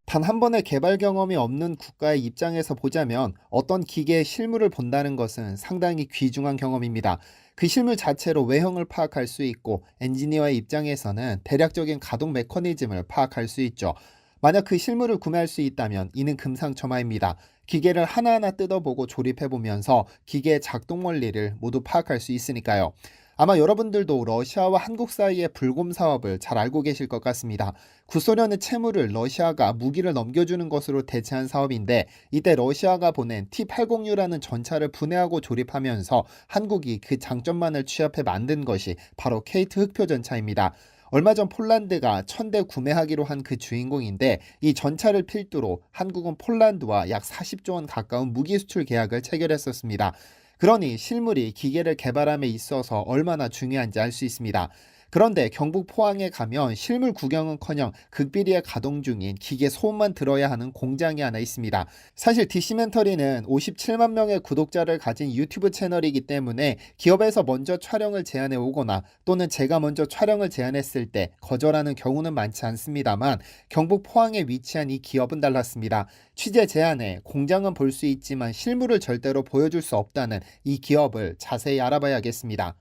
단 한 번의 개발 경험이 없는 국가의 입장에서 보자면 어떤 기계의 실물을 본다는 것은 상당히 귀중한 경험입니다. 그 실물 자체로 외형을 파악할 수 있고 엔지니어의 입장에서는 대략적인 가동 메커니즘을 파악할 수 있죠. 만약 그 실물을 구매할 수 있다면 이는 금상첨화입니다. 기계를 하나하나 뜯어보고 조립해보면서 기계의 작동 원리를 모두 파악할 수 있으니까요. 아마 여러분들도 러시아와 한국 사이의 불곰 사업을 잘 알고 계실 것 같습니다. 구소련의 채무를 러시아가 무기를 넘겨주는 것으로 대체한 사업인데, 이때 러시아가 보낸 T-80U라는 전차를 분해하고 조립하면서 한국이 그 장점만을 취합해 만든 것이 바로 케이트 흑표 전차입니다. 얼마 전 폴란드가 1000대 구매하기로 한 그 주인공인데, 이 전차를 필두로 한국은 폴란드와 약 40조 원 가까운 무기 수출 계약을 체결했었습니다. 그러니 실물이 기계를 개발함에 있어서 얼마나 중요한지 알 수 있습니다. 그런데 경북 포항에 가면 실물 구경은커녕 극비리에 가동 중인 기계 소음만 들어야 하는 공장이 하나 있습니다. 사실 디시멘터리는 57만 명의 구독자를 가진 유튜브 채널이기 때문에 기업에서 먼저 촬영을 제안해 오거나 또는 제가 먼저 촬영을 제안했을 때 거절하는 경우는 많지 않습니다만, 경북 포항에 위치한 이 기업은 달랐습니다. 취재 제안에 공장은 볼 수 있지만 실물을 절대로 보여줄 수 없다는 이 기업을 자세히 알아봐야겠습니다.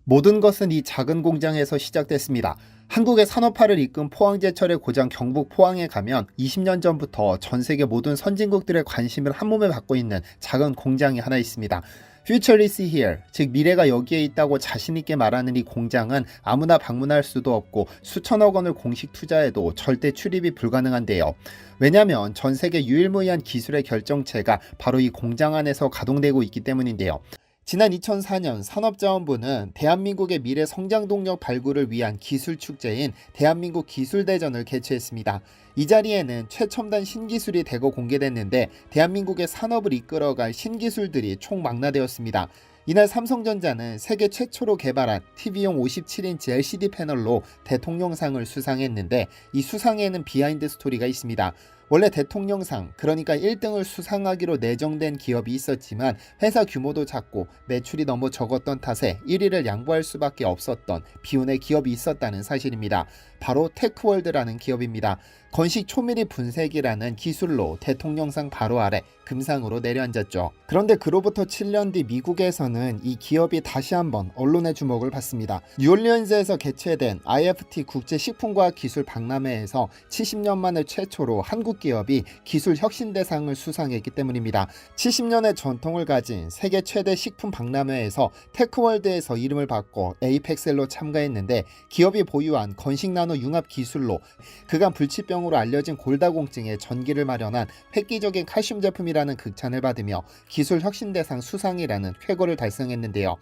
모든 것은 이 작은 공장에서 시작됐습니다. 한국의 산업화를 이끈 포항제철의 고장 경북 포항에 가면 20년 전부터 전 세계 모든 선진국들의 관심을 한몸에 받고 있는 작은 공장이 하나 있습니다. Future is here, 즉 미래가 여기에 있다고 자신있게 말하는 이 공장은 아무나 방문할 수도 없고 수천억 원을 공식 투자해도 절대 출입이 불가능한데요. 왜냐하면 전 세계 유일무이한 기술의 결정체가 바로 이 공장 안에서 가동되고 있기 때문인데요. 지난 2004년 산업자원부는 대한민국의 미래 성장 동력 발굴을 위한 기술 축제인 대한민국 기술대전을 개최했습니다. 이 자리에는 최첨단 신기술이 대거 공개됐는데 대한민국의 산업을 이끌어갈 신기술들이 총망라되었습니다. 이날 삼성전자는 세계 최초로 개발한 TV용 57인치 LCD 패널로 대통령상을 수상했는데, 이 수상에는 비하인드 스토리가 있습니다. 원래 대통령상, 그러니까 1등을 수상하기로 내정된 기업이 있었지만 회사 규모도 작고 매출이 너무 적었던 탓에 1위를 양보할 수밖에 없었던 비운의 기업이 있었다는 사실입니다. 바로 테크월드라는 기업입니다. 건식 초미리 분쇄기라는 기술로 대통령상 바로 아래 금상으로 내려앉았죠. 그런데 그로부터 7년 뒤 미국에서는 이 기업이 다시 한번 언론의 주목을 받습니다. 뉴올리언즈에서 개최된 IFT 국제식품과학기술 박람회에서 70년 만에 최초로 한국 기업이 기술 혁신대상을 수상했기 때문입니다. 70년의 전통을 가진 세계 최대 식품 박람회에서 테크월드에서 이름을 바꿔 에이펙셀로 참가했는데, 기업이 보유한 건식 나노 융합 기술로 그간 불치병으로 알려진 골다공증에 전기를 마련한 획기적인 칼슘 제품이라는 극찬을 받으며 기술 혁신대상 수상이라는 쾌거를 달성했는데요.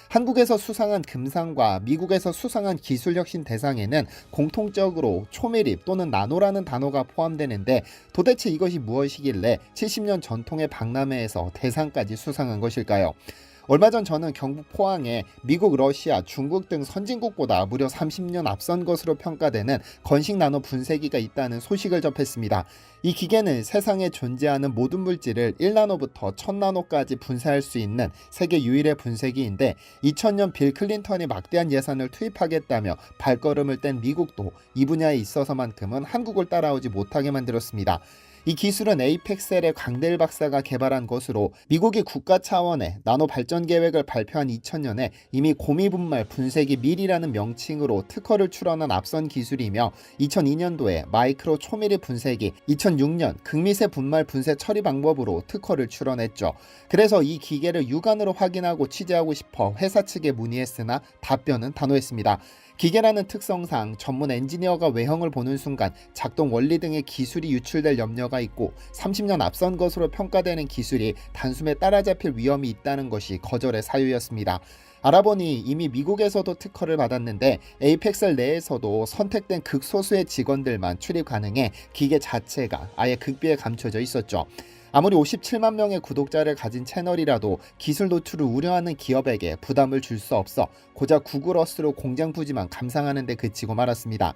한국에서 수상한 금상과 미국에서 수상한 기술혁신 대상에는 공통적으로 초미립 또는 나노라는 단어가 포함되는데, 도대체 이것이 무엇이길래 70년 전통의 박람회에서 대상까지 수상한 것일까요? 얼마 전 저는 경북 포항에 미국, 러시아, 중국 등 선진국보다 무려 30년 앞선 것으로 평가되는 건식 나노 분쇄기가 있다는 소식을 접했습니다. 이 기계는 세상에 존재하는 모든 물질을 1나노부터 1000나노까지 분쇄할 수 있는 세계 유일의 분쇄기인데, 2000년 빌 클린턴이 막대한 예산을 투입하겠다며 발걸음을 뗀 미국도 이 분야에 있어서만큼은 한국을 따라오지 못하게 만들었습니다. 이 기술은 에이펙셀의 강대일 박사가 개발한 것으로 미국이 국가 차원의 나노 발전 계획을 발표한 2000년에 이미 고미분말 분쇄기 밀이라는 명칭으로 특허를 출원한 앞선 기술이며, 2002년도에 마이크로 초미리 분쇄기, 2006년 극미세 분말 분쇄 처리 방법으로 특허를 출원했죠. 그래서 이 기계를 육안으로 확인하고 취재하고 싶어 회사 측에 문의했으나 답변은 단호했습니다. 기계라는 특성상 전문 엔지니어가 외형을 보는 순간 작동 원리 등의 기술이 유출될 염려가 있고, 30년 앞선 것으로 평가되는 기술이 단숨에 따라잡힐 위험이 있다는 것이 거절의 사유였습니다. 알아보니 이미 미국에서도 특허를 받았는데 에이펙셀 내에서도 선택된 극소수의 직원들만 출입 가능해 기계 자체가 아예 극비에 감춰져 있었죠. 아무리 57만 명의 구독자를 가진 채널이라도 기술 노출을 우려하는 기업에게 부담을 줄 수 없어 고작 구글 어스로 공장 부지만 감상하는 데 그치고 말았습니다.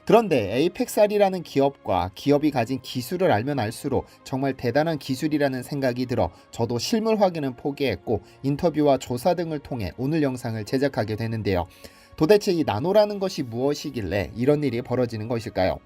그런데 에이펙살이라는 기업과 기업이 가진 기술을 알면 알수록 정말 대단한 기술이라는 생각이 들어 저도 실물 확인은 포기했고 인터뷰와 조사 등을 통해 오늘 영상을 제작하게 되는데요. 도대체 이 나노라는 것이 무엇이길래 이런 일이 벌어지는 것일까요?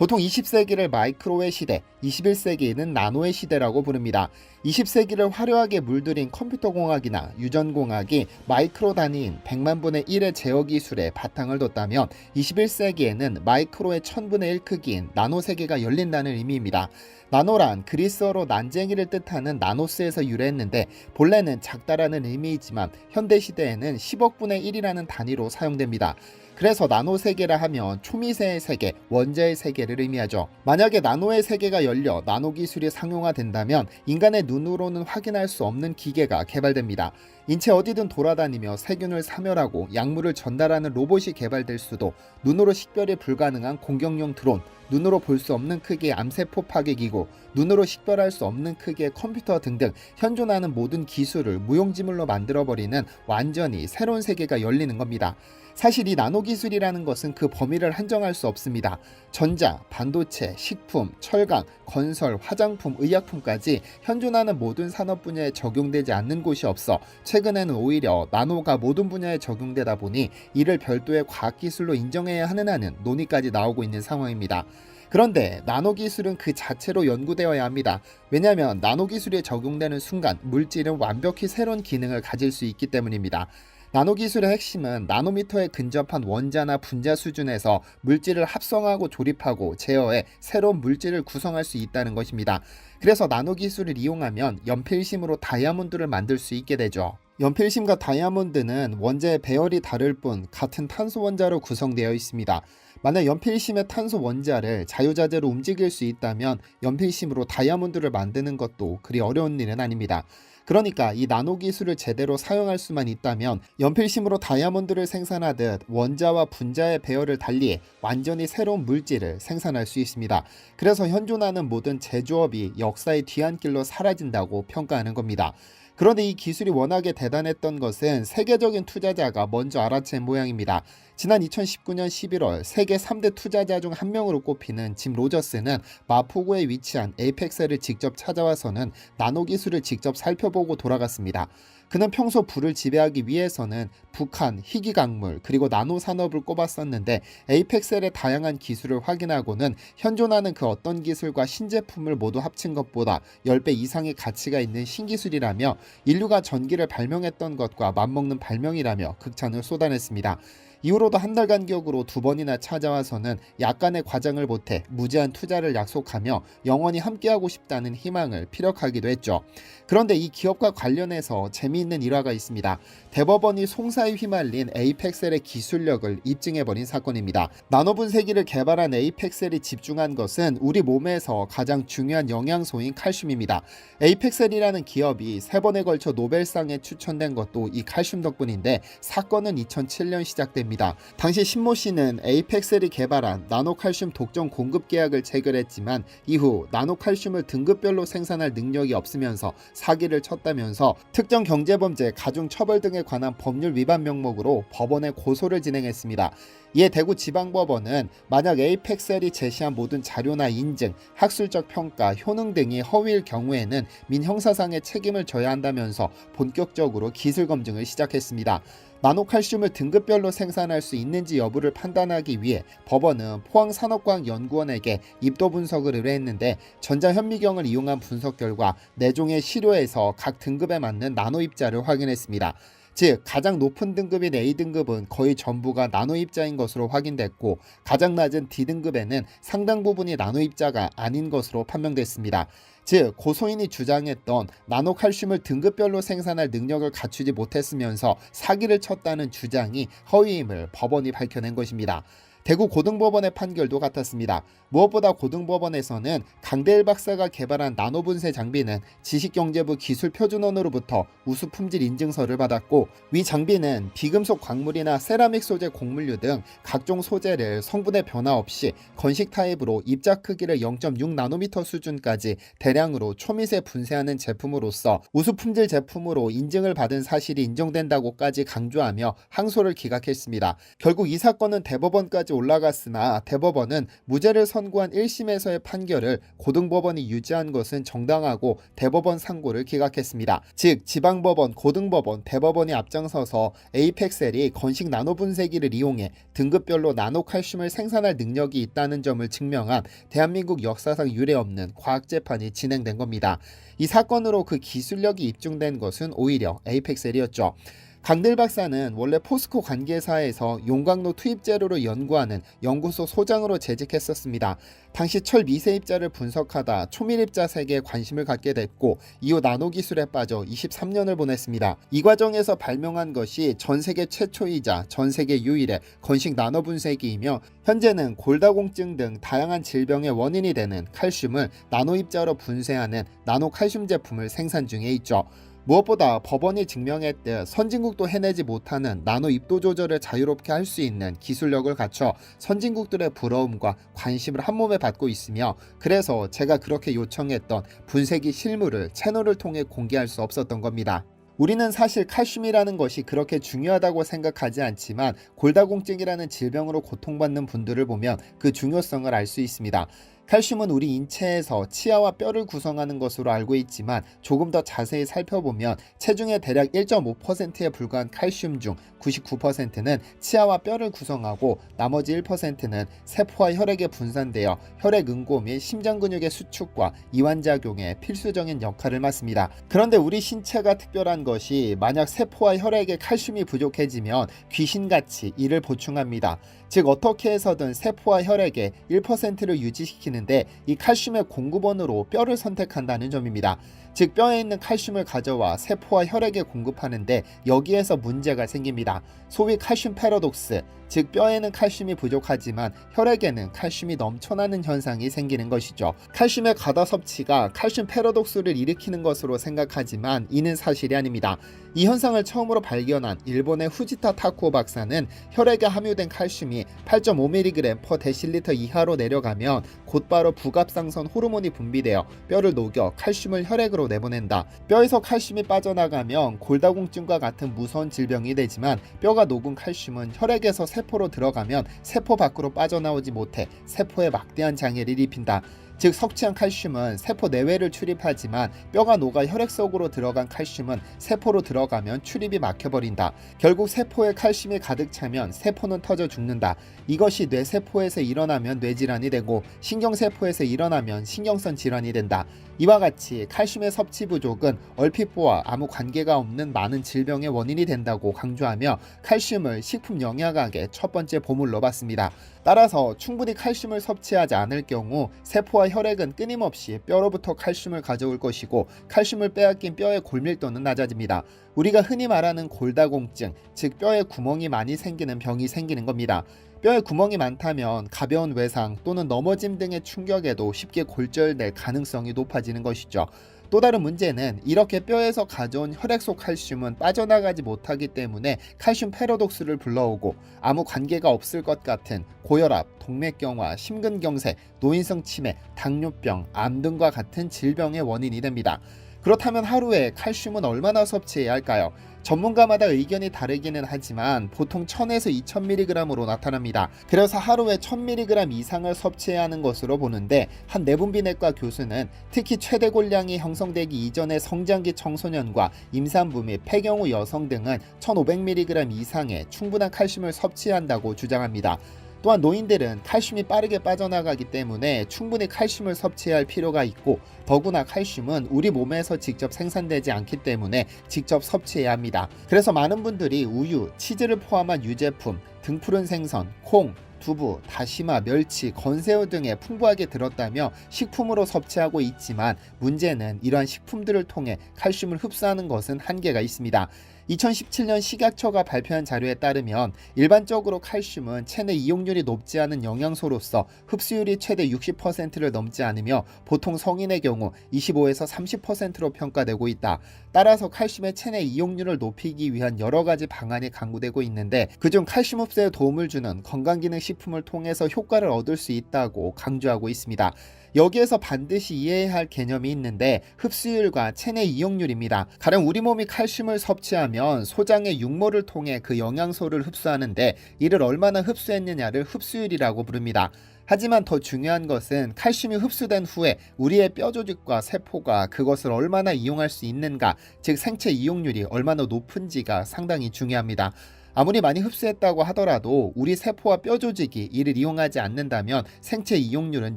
보통 20세기를 마이크로의 시대, 21세기에는 나노의 시대라고 부릅니다. 20세기를 화려하게 물들인 컴퓨터공학이나 유전공학이 마이크로 단위인 100만 분의 1의 제어 기술에 바탕을 뒀다면 21세기에는 마이크로의 1000분의 1 크기인 나노 세계가 열린다는 의미입니다. 나노란 그리스어로 난쟁이를 뜻하는 나노스에서 유래했는데 본래는 작다라는 의미이지만 현대시대에는 10억 분의 1이라는 단위로 사용됩니다. 그래서 나노 세계라 하면 초미세의 세계, 원자의 세계를 의미하죠. 만약에 나노의 세계가 열려 나노 기술이 상용화된다면 인간의 눈으로는 확인할 수 없는 기계가 개발됩니다. 인체 어디든 돌아다니며 세균을 사멸하고 약물을 전달하는 로봇이 개발될 수도, 눈으로 식별이 불가능한 공격용 드론, 눈으로 볼 수 없는 크기의 암세포 파괴기구, 눈으로 식별할 수 없는 크기의 컴퓨터 등등 현존하는 모든 기술을 무용지물로 만들어버리는 완전히 새로운 세계가 열리는 겁니다. 사실 이 나노 기술이라는 것은 그 범위를 한정할 수 없습니다. 전자, 반도체, 식품, 철강, 건설, 화장품, 의약품까지 현존하는 모든 산업 분야에 적용되지 않는 곳이 없어 최근에는 오히려 나노가 모든 분야에 적용되다 보니 이를 별도의 과학기술로 인정해야 하는 하는 논의까지 나오고 있는 상황입니다. 그런데 나노 기술은 그 자체로 연구되어야 합니다. 왜냐하면 나노 기술에 적용되는 순간 물질은 완벽히 새로운 기능을 가질 수 있기 때문입니다. 나노 기술의 핵심은 나노미터에 근접한 원자나 분자 수준에서 물질을 합성하고 조립하고 제어해 새로운 물질을 구성할 수 있다는 것입니다. 그래서 나노 기술을 이용하면 연필심으로 다이아몬드를 만들 수 있게 되죠. 연필심과 다이아몬드는 원자의 배열이 다를 뿐 같은 탄소 원자로 구성되어 있습니다. 만약 연필심의 탄소 원자를 자유자재로 움직일 수 있다면 연필심으로 다이아몬드를 만드는 것도 그리 어려운 일은 아닙니다. 그러니까 이 나노 기술을 제대로 사용할 수만 있다면 연필심으로 다이아몬드를 생산하듯 원자와 분자의 배열을 달리해 완전히 새로운 물질을 생산할 수 있습니다. 그래서 현존하는 모든 제조업이 역사의 뒤안길로 사라진다고 평가하는 겁니다. 그런데 이 기술이 워낙에 대단했던 것은 세계적인 투자자가 먼저 알아챈 모양입니다. 지난 2019년 11월 세계 3대 투자자 중 한 명으로 꼽히는 짐 로저스는 마포구에 위치한 에이펙셀을 직접 찾아와서는 나노 기술을 직접 살펴보고 돌아갔습니다. 그는 평소 부를 지배하기 위해서는 북한, 희귀강물, 그리고 나노 산업을 꼽았었는데 에이펙셀의 다양한 기술을 확인하고는 현존하는 그 어떤 기술과 신제품을 모두 합친 것보다 10배 이상의 가치가 있는 신기술이라며 인류가 전기를 발명했던 것과 맞먹는 발명이라며 극찬을 쏟아냈습니다. 이후로도 한 달 간격으로 2번이나 찾아와서는 약간의 과장을 보태 무제한 투자를 약속하며 영원히 함께하고 싶다는 희망을 피력하기도 했죠. 그런데 이 기업과 관련해서 재미있는 일화가 있습니다. 대법원이 송사에 휘말린 에이펙셀의 기술력을 입증해버린 사건입니다. 나노 분쇄기를 개발한 에이펙셀이 집중한 것은 우리 몸에서 가장 중요한 영양소인 칼슘입니다. 에이펙셀이라는 기업이 3번에 걸쳐 노벨상에 추천된 것도 이 칼슘 덕분인데 사건은 2007년 시작됩니다. 당시 신모 씨는 에이펙셀이 개발한 나노칼슘 독점 공급 계약을 체결했지만 이후 나노칼슘을 등급별로 생산할 능력이 없으면서 사기를 쳤다면서 특정 경제범죄, 가중처벌 등에 관한 법률 위반 명목으로 법원에 고소를 진행했습니다. 이에 대구지방법원은 만약 에이펙셀이 제시한 모든 자료나 인증, 학술적 평가, 효능 등이 허위일 경우에는 민형사상의 책임을 져야 한다면서 본격적으로 기술 검증을 시작했습니다. 나노칼슘을 등급별로 생산할 수 있는지 여부를 판단하기 위해 법원은 포항산업과학연구원에게 입도 분석을 의뢰했는데 전자현미경을 이용한 분석 결과 4종의 시료에서 각 등급에 맞는 나노 입자를 확인했습니다. 즉 가장 높은 등급인 A등급은 거의 전부가 나노 입자인 것으로 확인됐고 가장 낮은 D등급에는 상당 부분이 나노 입자가 아닌 것으로 판명됐습니다. 즉 고소인이 주장했던 나노칼슘을 등급별로 생산할 능력을 갖추지 못했으면서 사기를 쳤다는 주장이 허위임을 법원이 밝혀낸 것입니다. 대구 고등법원의 판결도 같았습니다. 무엇보다 고등법원에서는 강대일 박사가 개발한 나노분쇄 장비는 지식경제부 기술표준원으로부터 우수품질 인증서를 받았고 위 장비는 비금속 광물이나 세라믹 소재 곡물류 등 각종 소재를 성분의 변화 없이 건식 타입으로 입자 크기를 0.6나노미터 수준까지 대량으로 초미세 분쇄하는 제품으로서 우수품질 제품으로 인증을 받은 사실이 인정된다고까지 강조하며 항소를 기각했습니다. 결국 이 사건은 대법원까지 판결까지 올라갔으나 대법원은 무죄를 선고한 1심에서의 판결을 고등법원이 유지한 것은 정당하고 대법원 상고를 기각했습니다. 즉 지방법원, 고등법원, 대법원이 앞장서서 에이펙셀이 건식 나노 분쇄기를 이용해 등급별로 나노칼슘을 생산할 능력이 있다는 점을 증명한 대한민국 역사상 유례없는 과학재판이 진행된 겁니다. 이 사건으로 그 기술력이 입증된 것은 오히려 에이펙셀이었죠. 강들 박사는 원래 포스코 관계사에서 용광로 투입 재료로 연구하는 연구소 소장으로 재직했었습니다. 당시 철 미세입자를 분석하다 초밀입자 세계에 관심을 갖게 됐고 이후 나노 기술에 빠져 23년을 보냈습니다. 이 과정에서 발명한 것이 전 세계 최초이자 전 세계 유일의 건식 나노 분쇄기이며 현재는 골다공증 등 다양한 질병의 원인이 되는 칼슘을 나노 입자로 분쇄하는 나노 칼슘 제품을 생산 중에 있죠. 무엇보다 법원이 증명했듯 선진국도 해내지 못하는 나노 입도 조절을 자유롭게 할 수 있는 기술력을 갖춰 선진국들의 부러움과 관심을 한몸에 받고 있으며 그래서 제가 그렇게 요청했던 분쇄기 실물을 채널을 통해 공개할 수 없었던 겁니다. 우리는 사실 칼슘이라는 것이 그렇게 중요하다고 생각하지 않지만 골다공증이라는 질병으로 고통받는 분들을 보면 그 중요성을 알 수 있습니다. 칼슘은 우리 인체에서 치아와 뼈를 구성하는 것으로 알고 있지만 조금 더 자세히 살펴보면 체중의 대략 1.5%에 불과한 칼슘 중 99%는 치아와 뼈를 구성하고 나머지 1%는 세포와 혈액에 분산되어 혈액 응고 및 심장 근육의 수축과 이완작용에 필수적인 역할을 맡습니다. 그런데 우리 신체가 특별한 것이 만약 세포와 혈액에 칼슘이 부족해지면 귀신같이 이를 보충합니다. 즉 어떻게 해서든 세포와 혈액에 1%를 유지시키는데 이 칼슘의 공급원으로 뼈를 선택한다는 점입니다. 즉 뼈에 있는 칼슘을 가져와 세포와 혈액에 공급하는데 여기에서 문제가 생깁니다. 소위 칼슘 패러독스, 즉 뼈에는 칼슘이 부족하지만 혈액에는 칼슘이 넘쳐나는 현상이 생기는 것이죠. 칼슘의 과다 섭취가 칼슘 패러독스를 일으키는 것으로 생각하지만 이는 사실이 아닙니다. 이 현상을 처음으로 발견한 일본의 후지타 타쿠오 박사는 혈액에 함유된 칼슘이 8.5mg/dL 이하로 내려가면 곧바로 부갑상선 호르몬이 분비되어 뼈를 녹여 칼슘을 혈액으로 내보낸다. 뼈에서 칼슘이 빠져나가면 골다공증과 같은 무서운 질병이 되지만 뼈가 녹은 칼슘은 혈액에서 세포로 들어가면 세포 밖으로 빠져나오지 못해 세포에 막대한 장애를 입힌다. 즉 섭취한 칼슘은 세포 내외를 출입하지만 뼈가 녹아 혈액 속으로 들어간 칼슘은 세포로 들어가면 출입이 막혀버린다. 결국 세포에 칼슘이 가득 차면 세포는 터져 죽는다. 이것이 뇌세포에서 일어나면 뇌질환이 되고 신경세포에서 일어나면 신경성 질환이 된다. 이와 같이 칼슘의 섭취 부족은 얼핏 보아 아무 관계가 없는 많은 질병의 원인이 된다고 강조하며 칼슘을 식품 영양학의 첫 번째 보물로 봤습니다. 따라서 충분히 칼슘을 섭취하지 않을 경우 세포와 혈액은 끊임없이 뼈로부터 칼슘을 가져올 것이고 칼슘을 빼앗긴 뼈의 골밀도는 낮아집니다. 우리가 흔히 말하는 골다공증, 즉 뼈에 구멍이 많이 생기는 병이 생기는 겁니다. 뼈에 구멍이 많다면 가벼운 외상 또는 넘어짐 등의 충격에도 쉽게 골절될 가능성이 높아지는 것이죠. 또 다른 문제는 이렇게 뼈에서 가져온 혈액 속 칼슘은 빠져나가지 못하기 때문에 칼슘 패러독스를 불러오고 아무 관계가 없을 것 같은 고혈압, 동맥경화, 심근경색, 노인성 치매, 당뇨병, 암 등과 같은 질병의 원인이 됩니다. 그렇다면 하루에 칼슘은 얼마나 섭취해야 할까요? 전문가마다 의견이 다르기는 하지만 보통 1000에서 2000mg으로 나타납니다. 그래서 하루에 1000mg 이상을 섭취해야 하는 것으로 보는데 한 내분비내과 교수는 특히 최대골량이 형성되기 이전의 성장기 청소년과 임산부 및 폐경후 여성 등은 1500mg 이상의 충분한 칼슘을 섭취한다고 주장합니다. 또한 노인들은 칼슘이 빠르게 빠져나가기 때문에 충분히 칼슘을 섭취해야 할 필요가 있고 더구나 칼슘은 우리 몸에서 직접 생산되지 않기 때문에 직접 섭취해야 합니다. 그래서 많은 분들이 우유, 치즈를 포함한 유제품, 등푸른 생선, 콩, 두부, 다시마, 멸치, 건새우 등에 풍부하게 들었다며 식품으로 섭취하고 있지만 문제는 이러한 식품들을 통해 칼슘을 흡수하는 것은 한계가 있습니다. 2017년 식약처가 발표한 자료에 따르면 일반적으로 칼슘은 체내 이용률이 높지 않은 영양소로서 흡수율이 최대 60%를 넘지 않으며 보통 성인의 경우 25에서 30%로 평가되고 있다. 따라서 칼슘의 체내 이용률을 높이기 위한 여러 가지 방안이 강구되고 있는데 그중 칼슘 흡수에 도움을 주는 건강기능식품을 통해서 효과를 얻을 수 있다고 강조하고 있습니다. 여기에서 반드시 이해해야 할 개념이 있는데 흡수율과 체내 이용률입니다. 가령 우리 몸이 칼슘을 섭취하면 소장의 육모를 통해 그 영양소를 흡수하는데 이를 얼마나 흡수했느냐를 흡수율이라고 부릅니다. 하지만 더 중요한 것은 칼슘이 흡수된 후에 우리의 뼈 조직과 세포가 그것을 얼마나 이용할 수 있는가, 즉 생체 이용률이 얼마나 높은지가 상당히 중요합니다. 아무리 많이 흡수했다고 하더라도 우리 세포와 뼈 조직이 이를 이용하지 않는다면 생체 이용률은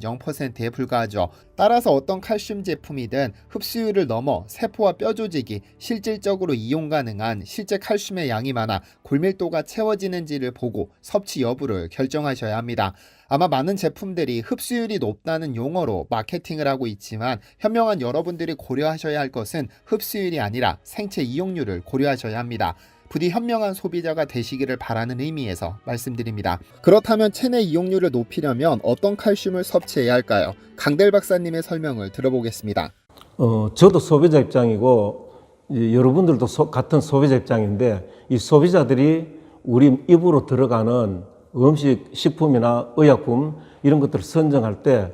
0%에 불과하죠. 따라서 어떤 칼슘 제품이든 흡수율을 넘어 세포와 뼈 조직이 실질적으로 이용 가능한 실제 칼슘의 양이 많아 골밀도가 채워지는지를 보고 섭취 여부를 결정하셔야 합니다. 아마 많은 제품들이 흡수율이 높다는 용어로 마케팅을 하고 있지만 현명한 여러분들이 고려하셔야 할 것은 흡수율이 아니라 생체 이용률을 고려하셔야 합니다. 부디 현명한 소비자가 되시기를 바라는 의미에서 말씀드립니다. 그렇다면 체내 이용률을 높이려면 어떤 칼슘을 섭취해야 할까요? 강델 박사님의 설명을 들어보겠습니다. 저도 소비자 입장이고 여러분들도 같은 소비자 입장인데 이 소비자들이 우리 입으로 들어가는 음식, 식품이나 의약품 이런 것들을 선정할 때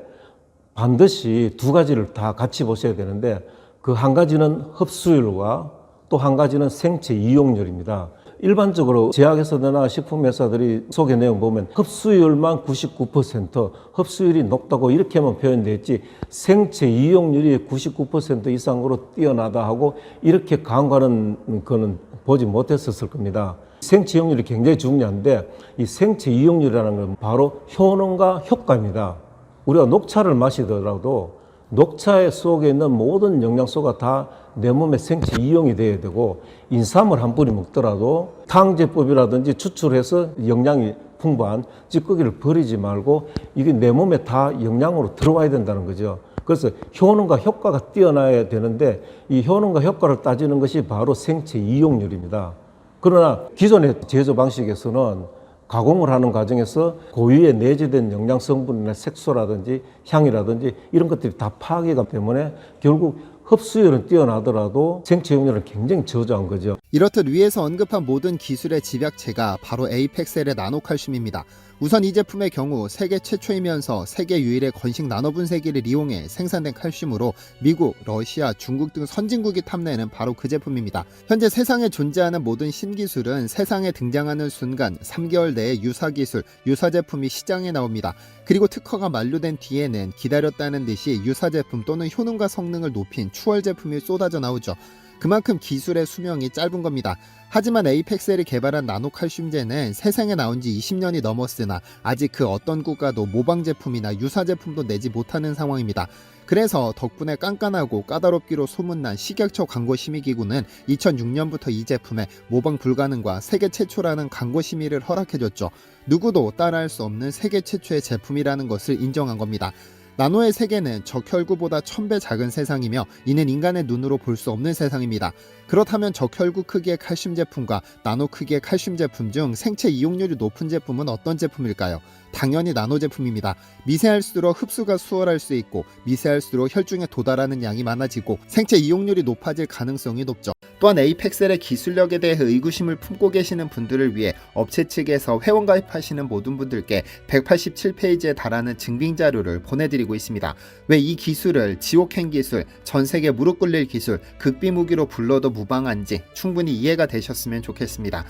반드시 두 가지를 다 같이 보셔야 되는데 그 한 가지는 흡수율과 또 한 가지는 생체 이용률입니다. 일반적으로 제약회사나 식품회사들이 소개 내용 보면 흡수율만 99%, 흡수율이 높다고 이렇게만 표현되어 있지 생체 이용률이 99% 이상으로 뛰어나다 하고 이렇게 광고하는 거는 보지 못했었을 겁니다. 생체 이용률이 굉장히 중요한데 이 생체 이용률이라는 건 바로 효능과 효과입니다. 우리가 녹차를 마시더라도 녹차 속에 있는 모든 영양소가 다 내 몸에 생체 이용이 돼야 되고 인삼을 한 뿌리 먹더라도 탕제법이라든지 추출해서 영양이 풍부한 찌꺼기를 버리지 말고 이게 내 몸에 다 영양으로 들어와야 된다는 거죠. 그래서 효능과 효과가 뛰어나야 되는데 이 효능과 효과를 따지는 것이 바로 생체 이용률입니다. 그러나 기존의 제조 방식에서는 가공을 하는 과정에서 고유의 내재된 영양 성분이나 색소라든지 향이라든지 이런 것들이 다 파괴가 때문에 결국 흡수율은 뛰어나더라도 생체 이용률은 굉장히 저조한 거죠. 이렇듯 위에서 언급한 모든 기술의 집약체가 바로 에이펙셀의 나노칼슘입니다. 우선 이 제품의 경우 세계 최초이면서 세계 유일의 건식 나노분쇄기를 이용해 생산된 칼슘으로 미국, 러시아, 중국 등 선진국이 탐내는 바로 그 제품입니다. 현재 세상에 존재하는 모든 신기술은 세상에 등장하는 순간 3개월 내에 유사기술, 유사제품이 시장에 나옵니다. 그리고 특허가 만료된 뒤에는 기다렸다는 듯이 유사제품 또는 효능과 성능을 높인 추월 제품이 쏟아져 나오죠. 그만큼 기술의 수명이 짧은 겁니다. 하지만 에이펙셀이 개발한 나노칼슘제는 세상에 나온 지 20년이 넘었으나 아직 그 어떤 국가도 모방 제품이나 유사 제품도 내지 못하는 상황입니다. 그래서 덕분에 깐깐하고 까다롭기로 소문난 식약처 광고심의기구는 2006년부터 이 제품의 모방 불가능과 세계 최초라는 광고심의를 허락해줬죠. 누구도 따라할 수 없는 세계 최초의 제품이라는 것을 인정한 겁니다. 나노의 세계는 적혈구보다 1000배 작은 세상이며 이는 인간의 눈으로 볼 수 없는 세상입니다. 그렇다면 적혈구 크기의 칼슘 제품과 나노 크기의 칼슘 제품 중 생체 이용률이 높은 제품은 어떤 제품일까요? 당연히 나노 제품입니다. 미세할수록 흡수가 수월할 수 있고 미세할수록 혈중에 도달하는 양이 많아지고 생체 이용률이 높아질 가능성이 높죠. 또한 에이펙셀의 기술력에 대해 의구심을 품고 계시는 분들을 위해 업체 측에서 회원 가입하시는 모든 분들께 187페이지에 달하는 증빙 자료를 보내드리고 있습니다. 왜 이 기술을 지옥행 기술, 전세계 무릎 꿇릴 기술, 극비 무기로 불러도 무방한지 충분히 이해가 되셨으면 좋겠습니다.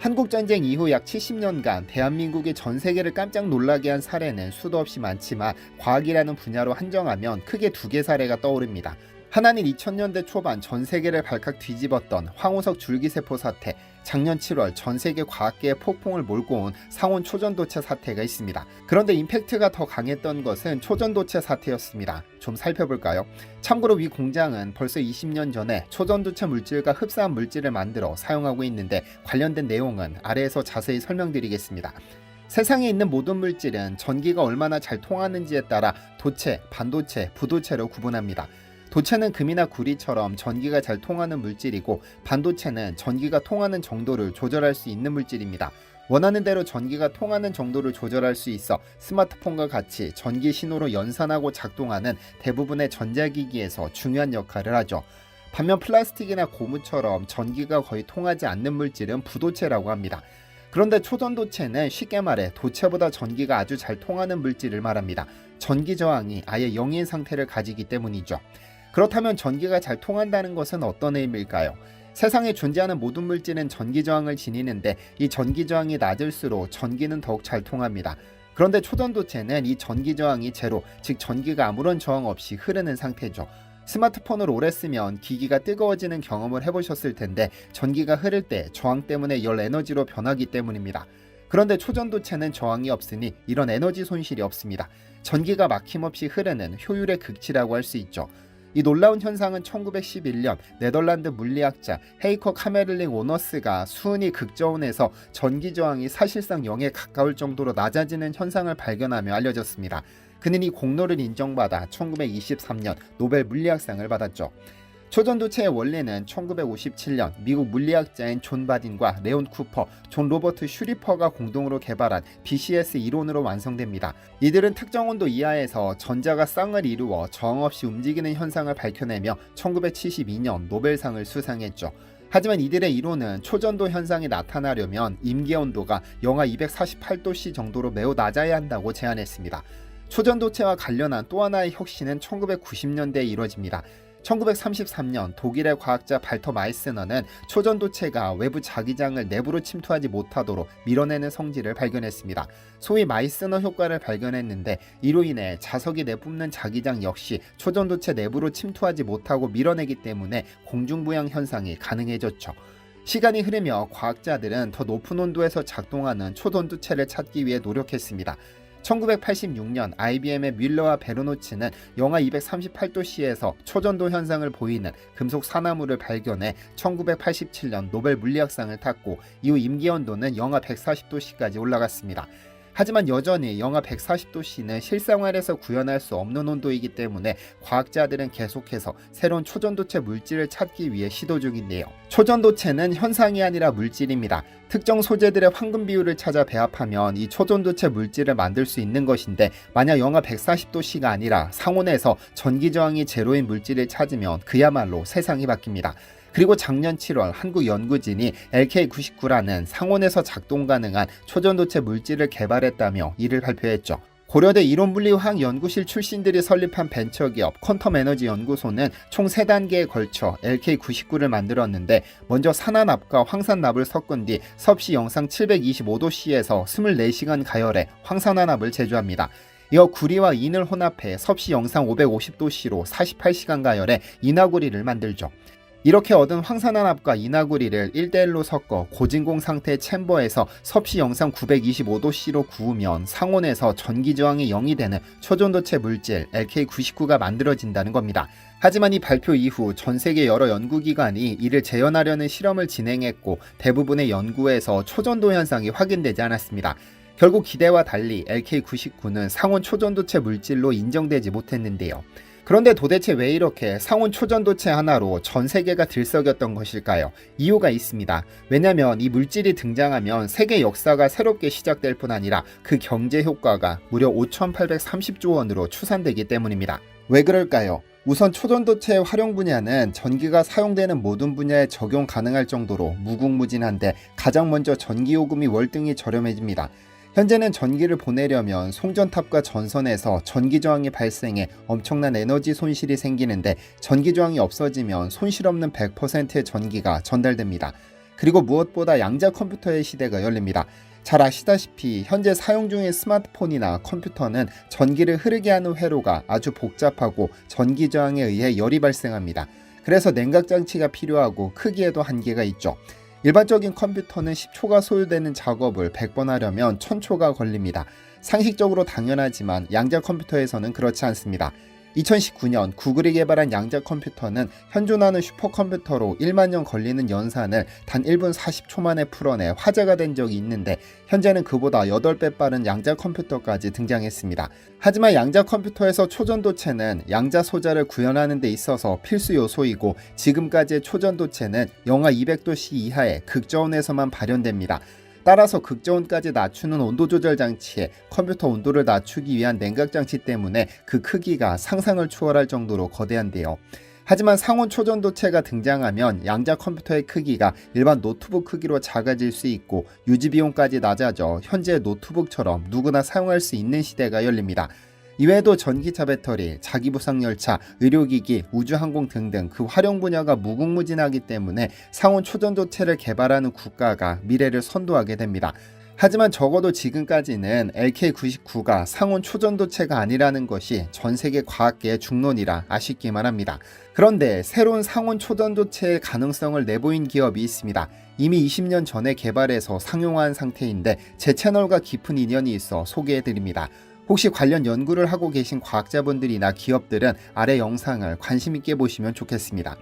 한국전쟁 이후 약 70년간 대한민국이 전 세계를 깜짝 놀라게 한 사례는 수도 없이 많지만 과학이라는 분야로 한정하면 크게 두 개 사례가 떠오릅니다. 하나는 2000년대 초반 전 세계를 발칵 뒤집었던 황우석 줄기세포 사태, 작년 7월 전 세계 과학계의 폭풍을 몰고 온 상온 초전도체 사태가 있습니다. 그런데 임팩트가 더 강했던 것은 초전도체 사태였습니다. 좀 살펴볼까요? 참고로 위 공장은 벌써 20년 전에 초전도체 물질과 흡사한 물질을 만들어 사용하고 있는데 관련된 내용은 아래에서 자세히 설명드리겠습니다. 세상에 있는 모든 물질은 전기가 얼마나 잘 통하는지에 따라 도체, 반도체, 부도체로 구분합니다. 도체는 금이나 구리처럼 전기가 잘 통하는 물질이고 반도체는 전기가 통하는 정도를 조절할 수 있는 물질입니다. 원하는 대로 전기가 통하는 정도를 조절할 수 있어 스마트폰과 같이 전기 신호로 연산하고 작동하는 대부분의 전자기기에서 중요한 역할을 하죠. 반면 플라스틱이나 고무처럼 전기가 거의 통하지 않는 물질은 부도체라고 합니다. 그런데 초전도체는 쉽게 말해 도체보다 전기가 아주 잘 통하는 물질을 말합니다. 전기 저항이 아예 0인 상태를 가지기 때문이죠. 그렇다면 전기가 잘 통한다는 것은 어떤 의미일까요? 세상에 존재하는 모든 물질은 전기 저항을 지니는데 이 전기 저항이 낮을수록 전기는 더욱 잘 통합니다. 그런데 초전도체는 이 전기 저항이 제로, 즉 전기가 아무런 저항 없이 흐르는 상태죠. 스마트폰을 오래 쓰면 기기가 뜨거워지는 경험을 해보셨을 텐데 전기가 흐를 때 저항 때문에 열 에너지로 변하기 때문입니다. 그런데 초전도체는 저항이 없으니 이런 에너지 손실이 없습니다. 전기가 막힘없이 흐르는 효율의 극치라고 할 수 있죠. 이 놀라운 현상은 1911년 네덜란드 물리학자 헤이커 카메를링 오너스가 수은이 극저온에서 전기 저항이 사실상 0에 가까울 정도로 낮아지는 현상을 발견하며 알려졌습니다. 그는 이 공로를 인정받아 1923년 노벨 물리학상을 받았죠. 초전도체의 원리는 1957년 미국 물리학자인 존 바딘과 레온 쿠퍼, 존 로버트 슈리퍼가 공동으로 개발한 BCS 이론으로 완성됩니다. 이들은 특정 온도 이하에서 전자가 쌍을 이루어 저항 없이 움직이는 현상을 밝혀내며 1972년 노벨상을 수상했죠. 하지만 이들의 이론은 초전도 현상이 나타나려면 임계 온도가 영하 248도C 정도로 매우 낮아야 한다고 제안했습니다. 초전도체와 관련한 또 하나의 혁신은 1990년대에 이루어집니다. 1933년 독일의 과학자 발터 마이스너는 초전도체가 외부 자기장을 내부로 침투하지 못하도록 밀어내는 성질을 발견했습니다. 소위 마이스너 효과를 발견했는데 이로 인해 자석이 내뿜는 자기장 역시 초전도체 내부로 침투하지 못하고 밀어내기 때문에 공중부양 현상이 가능해졌죠. 시간이 흐르며 과학자들은 더 높은 온도에서 작동하는 초전도체를 찾기 위해 노력했습니다. 1986년 IBM의 뮬러와 베르노츠는 영하 238도씨에서 초전도 현상을 보이는 금속 산화물을 발견해 1987년 노벨 물리학상을 탔고 이후 임기온도는 영하 140도씨까지 올라갔습니다. 하지만 여전히 영하 140도씨는 실생활에서 구현할 수 없는 온도이기 때문에 과학자들은 계속해서 새로운 초전도체 물질을 찾기 위해 시도 중인데요. 초전도체는 현상이 아니라 물질입니다. 특정 소재들의 황금 비율을 찾아 배합하면 이 초전도체 물질을 만들 수 있는 것인데 만약 영하 140도씨가 아니라 상온에서 전기 저항이 제로인 물질을 찾으면 그야말로 세상이 바뀝니다. 그리고 작년 7월 한국 연구진이 LK99라는 상온에서 작동 가능한 초전도체 물질을 개발했다며 이를 발표했죠. 고려대 이론물리화학 연구실 출신들이 설립한 벤처기업 퀀텀에너지 연구소는 총 3단계에 걸쳐 LK99를 만들었는데 먼저 산화납과 황산납을 섞은 뒤 섭씨 영상 725도씨에서 24시간 가열해 황산화납을 제조합니다. 이어 구리와 인을 혼합해 섭씨 영상 550도씨로 48시간 가열해 인화구리를 만들죠. 이렇게 얻은 황산화납과 인화구리를 1대1로 섞어 고진공 상태의 챔버에서 섭씨 영상 925도씨로 구우면 상온에서 전기저항이 0이 되는 초전도체 물질 LK99가 만들어진다는 겁니다. 하지만 이 발표 이후 전 세계 여러 연구기관이 이를 재현하려는 실험을 진행했고 대부분의 연구에서 초전도 현상이 확인되지 않았습니다. 결국 기대와 달리 LK99는 상온 초전도체 물질로 인정되지 못했는데요. 그런데 도대체 왜 이렇게 상온 초전도체 하나로 전 세계가 들썩였던 것일까요? 이유가 있습니다. 왜냐면 이 물질이 등장하면 세계 역사가 새롭게 시작될 뿐 아니라 그 경제 효과가 무려 5,830조 원으로 추산되기 때문입니다. 왜 그럴까요? 우선 초전도체의 활용 분야는 전기가 사용되는 모든 분야에 적용 가능할 정도로 무궁무진한데 가장 먼저 전기요금이 월등히 저렴해집니다. 현재는 전기를 보내려면 송전탑과 전선에서 전기저항이 발생해 엄청난 에너지 손실이 생기는데 전기저항이 없어지면 손실 없는 100%의 전기가 전달됩니다. 그리고 무엇보다 양자 컴퓨터의 시대가 열립니다. 잘 아시다시피 현재 사용 중인 스마트폰이나 컴퓨터는 전기를 흐르게 하는 회로가 아주 복잡하고 전기저항에 의해 열이 발생합니다. 그래서 냉각장치가 필요하고 크기에도 한계가 있죠. 일반적인 컴퓨터는 10초가 소요되는 작업을 100번 하려면 1000초가 걸립니다. 상식적으로 당연하지만 양자 컴퓨터에서는 그렇지 않습니다. 2019년 구글이 개발한 양자 컴퓨터는 현존하는 슈퍼컴퓨터로 1만 년 걸리는 연산을 단 1분 40초 만에 풀어내 화제가 된 적이 있는데 현재는 그보다 8배 빠른 양자 컴퓨터까지 등장했습니다. 하지만 양자 컴퓨터에서 초전도체는 양자 소자를 구현하는 데 있어서 필수 요소이고 지금까지의 초전도체는 영하 200도씨 이하의 극저온에서만 발현됩니다. 따라서 극저온까지 낮추는 온도 조절 장치에 컴퓨터 온도를 낮추기 위한 냉각 장치 때문에 그 크기가 상상을 초월할 정도로 거대한데요. 하지만 상온 초전도체가 등장하면 양자 컴퓨터의 크기가 일반 노트북 크기로 작아질 수 있고 유지 비용까지 낮아져 현재 노트북처럼 누구나 사용할 수 있는 시대가 열립니다. 이외에도 전기차 배터리, 자기부상 열차, 의료기기, 우주항공 등등 그 활용 분야가 무궁무진하기 때문에 상온 초전도체를 개발하는 국가가 미래를 선도하게 됩니다. 하지만 적어도 지금까지는 LK99가 상온 초전도체가 아니라는 것이 전 세계 과학계의 중론이라 아쉽기만 합니다. 그런데 새로운 상온 초전도체의 가능성을 내보인 기업이 있습니다. 이미 20년 전에 개발해서 상용화한 상태인데 제 채널과 깊은 인연이 있어 소개해드립니다. 혹시 관련 연구를 하고 계신 과학자분들이나 기업들은 아래 영상을 관심 있게 보시면 좋겠습니다.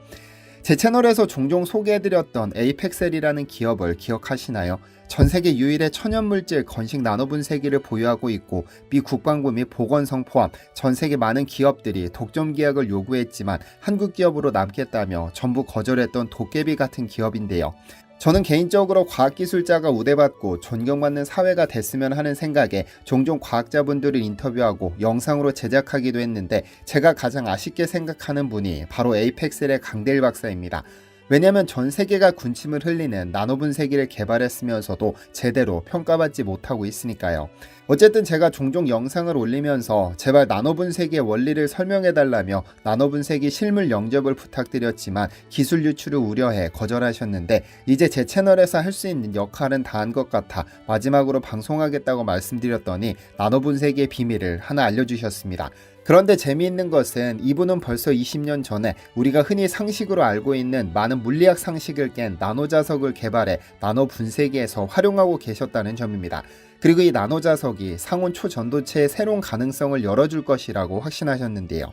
제 채널에서 종종 소개해드렸던 에이펙셀이라는 기업을 기억하시나요? 전 세계 유일의 천연물질 건식 나노분쇄기를 보유하고 있고 미 국방부 및 보건성 포함 전 세계 많은 기업들이 독점 계약을 요구했지만 한국 기업으로 남겠다며 전부 거절했던 도깨비 같은 기업인데요. 저는 개인적으로 과학기술자가 우대받고 존경받는 사회가 됐으면 하는 생각에 종종 과학자분들을 인터뷰하고 영상으로 제작하기도 했는데 제가 가장 아쉽게 생각하는 분이 바로 에이펙셀의 강대일 박사입니다. 왜냐하면 전 세계가 군침을 흘리는 나노분쇄기를 개발했으면서도 제대로 평가받지 못하고 있으니까요. 어쨌든 제가 종종 영상을 올리면서 제발 나노분쇄기의 원리를 설명해달라며 나노분쇄기 실물 영접을 부탁드렸지만 기술 유출을 우려해 거절하셨는데 이제 제 채널에서 할 수 있는 역할은 다한 것 같아 마지막으로 방송하겠다고 말씀드렸더니 나노분쇄기의 비밀을 하나 알려주셨습니다. 그런데 재미있는 것은 이분은 벌써 20년 전에 우리가 흔히 상식으로 알고 있는 많은 물리학 상식을 깬 나노자석을 개발해 나노분쇄기에서 활용하고 계셨다는 점입니다. 그리고 이 나노자석이 상온 초전도체의 새로운 가능성을 열어줄 것이라고 확신하셨는데요.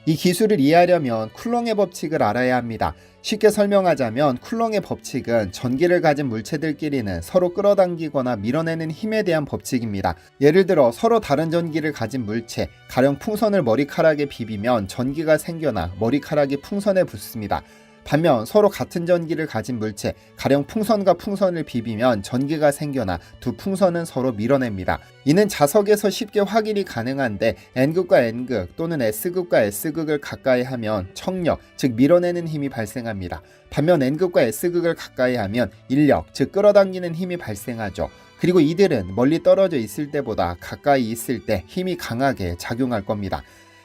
이 기술을 이해하려면 쿨롱의 법칙을 알아야 합니다. 쉽게 설명하자면 쿨롱의 법칙은 전기를 가진 물체들끼리는 서로 끌어당기거나 밀어내는 힘에 대한 법칙입니다. 예를 들어 서로 다른 전기를 가진 물체, 가령 풍선을 머리카락에 비비면 전기가 생겨나 머리카락이 풍선에 붙습니다. 반면 서로 같은 전기를 가진 물체, 가령 풍선과 풍선을 비비면 전기가 생겨나 두 풍선은 서로 밀어냅니다. 이는 자석에서 쉽게 확인이 가능한데 N극과 N극 또는 S극과 S극을 가까이 하면 청력, 즉 밀어내는 힘이 발생합니다. 반면 N극과 S극을 가까이 하면 인력, 즉 끌어당기는 힘이 발생하죠. 그리고 이들은 멀리 떨어져 있을 때보다 가까이 있을 때 힘이 강하게 작용할 겁니다.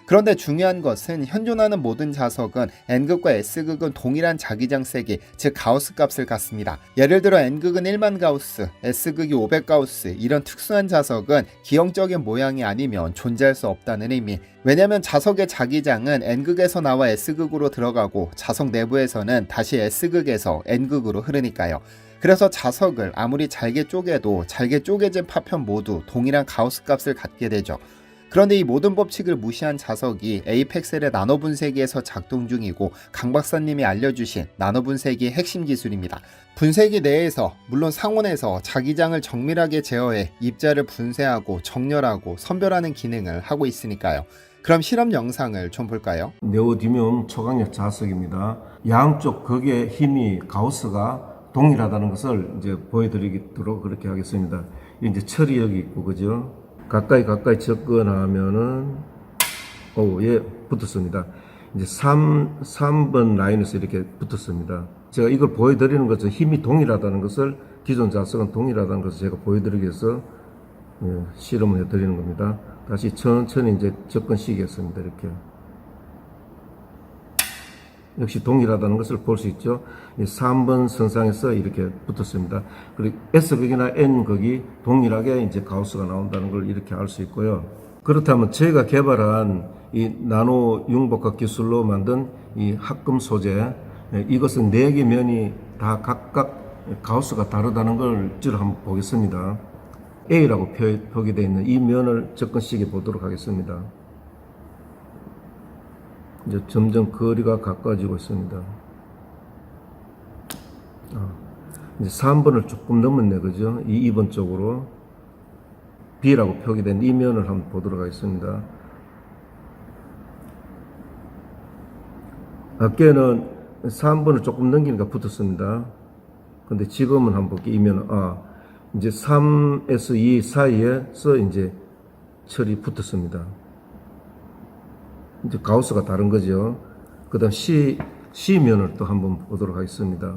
그런데 중요한 것은 현존하는 모든 자석은 N극과 S극은 동일한 자기장 세기, 즉 가우스 값을 갖습니다. 예를 들어 N극은 1만 가우스, S극이 500 가우스, 이런 특수한 자석은 기형적인 모양이 아니면 존재할 수 없다는 의미. 왜냐하면 자석의 자기장은 N극에서 나와 S극으로 들어가고 자석 내부에서는 다시 S극에서 N극으로 흐르니까요. 그래서 자석을 아무리 잘게 쪼개도 잘게 쪼개진 파편 모두 동일한 가우스 값을 갖게 되죠. 그런데 이 모든 법칙을 무시한 자석이 에이펙셀의 나노분쇄기에서 작동 중이고 강 박사님이 알려주신 나노분쇄기의 핵심 기술입니다. 분쇄기 내에서 물론 상온에서 자기장을 정밀하게 제어해 입자를 분쇄하고 정렬하고 선별하는 기능을 하고 있으니까요. 그럼 실험 영상을 좀 볼까요? 네오디뮴 초강력 자석입니다. 양쪽 극의 힘이 가우스가 동일하다는 것을 이제 보여드리도록 그렇게 하겠습니다. 이제 철이 여기 있고, 그죠? 가까이 접근하면은, 예, 붙었습니다. 이제 3번 라인에서 이렇게 붙었습니다. 제가 이걸 보여드리는 것은 힘이 동일하다는 것을, 기존 자석은 동일하다는 것을 제가 보여드리기 위해서, 실험을 해드리는 겁니다. 다시 천천히 이제 접근시키겠습니다. 이렇게. 역시 동일하다는 것을 볼 수 있죠. 3번 선상에서 이렇게 붙었습니다. 그리고 S극이나 N극이 동일하게 이제 가우스가 나온다는 걸 이렇게 알 수 있고요. 그렇다면 제가 개발한 이 나노 융복합 기술로 만든 이 합금 소재, 이것은 4개 면이 다 각각 가우스가 다르다는 걸 한번 보겠습니다. A라고 표기되어 있는 이 면을 접근시켜 보도록 하겠습니다. 이제 점점 거리가 가까워지고 있습니다. 이제 3번을 조금 넘었네, 그죠? 이 2번 쪽으로 B라고 표기된 이 면을 한번 보도록 하겠습니다. 아까는 3번을 조금 넘기니까 붙었습니다. 근데 지금은 한번 볼게요. 이 면은, 이제 3에서 2 사이에서 이제 철이 붙었습니다. 이제 가우스가 다른 거죠. 그 다음 C면을 또 한번 보도록 하겠습니다.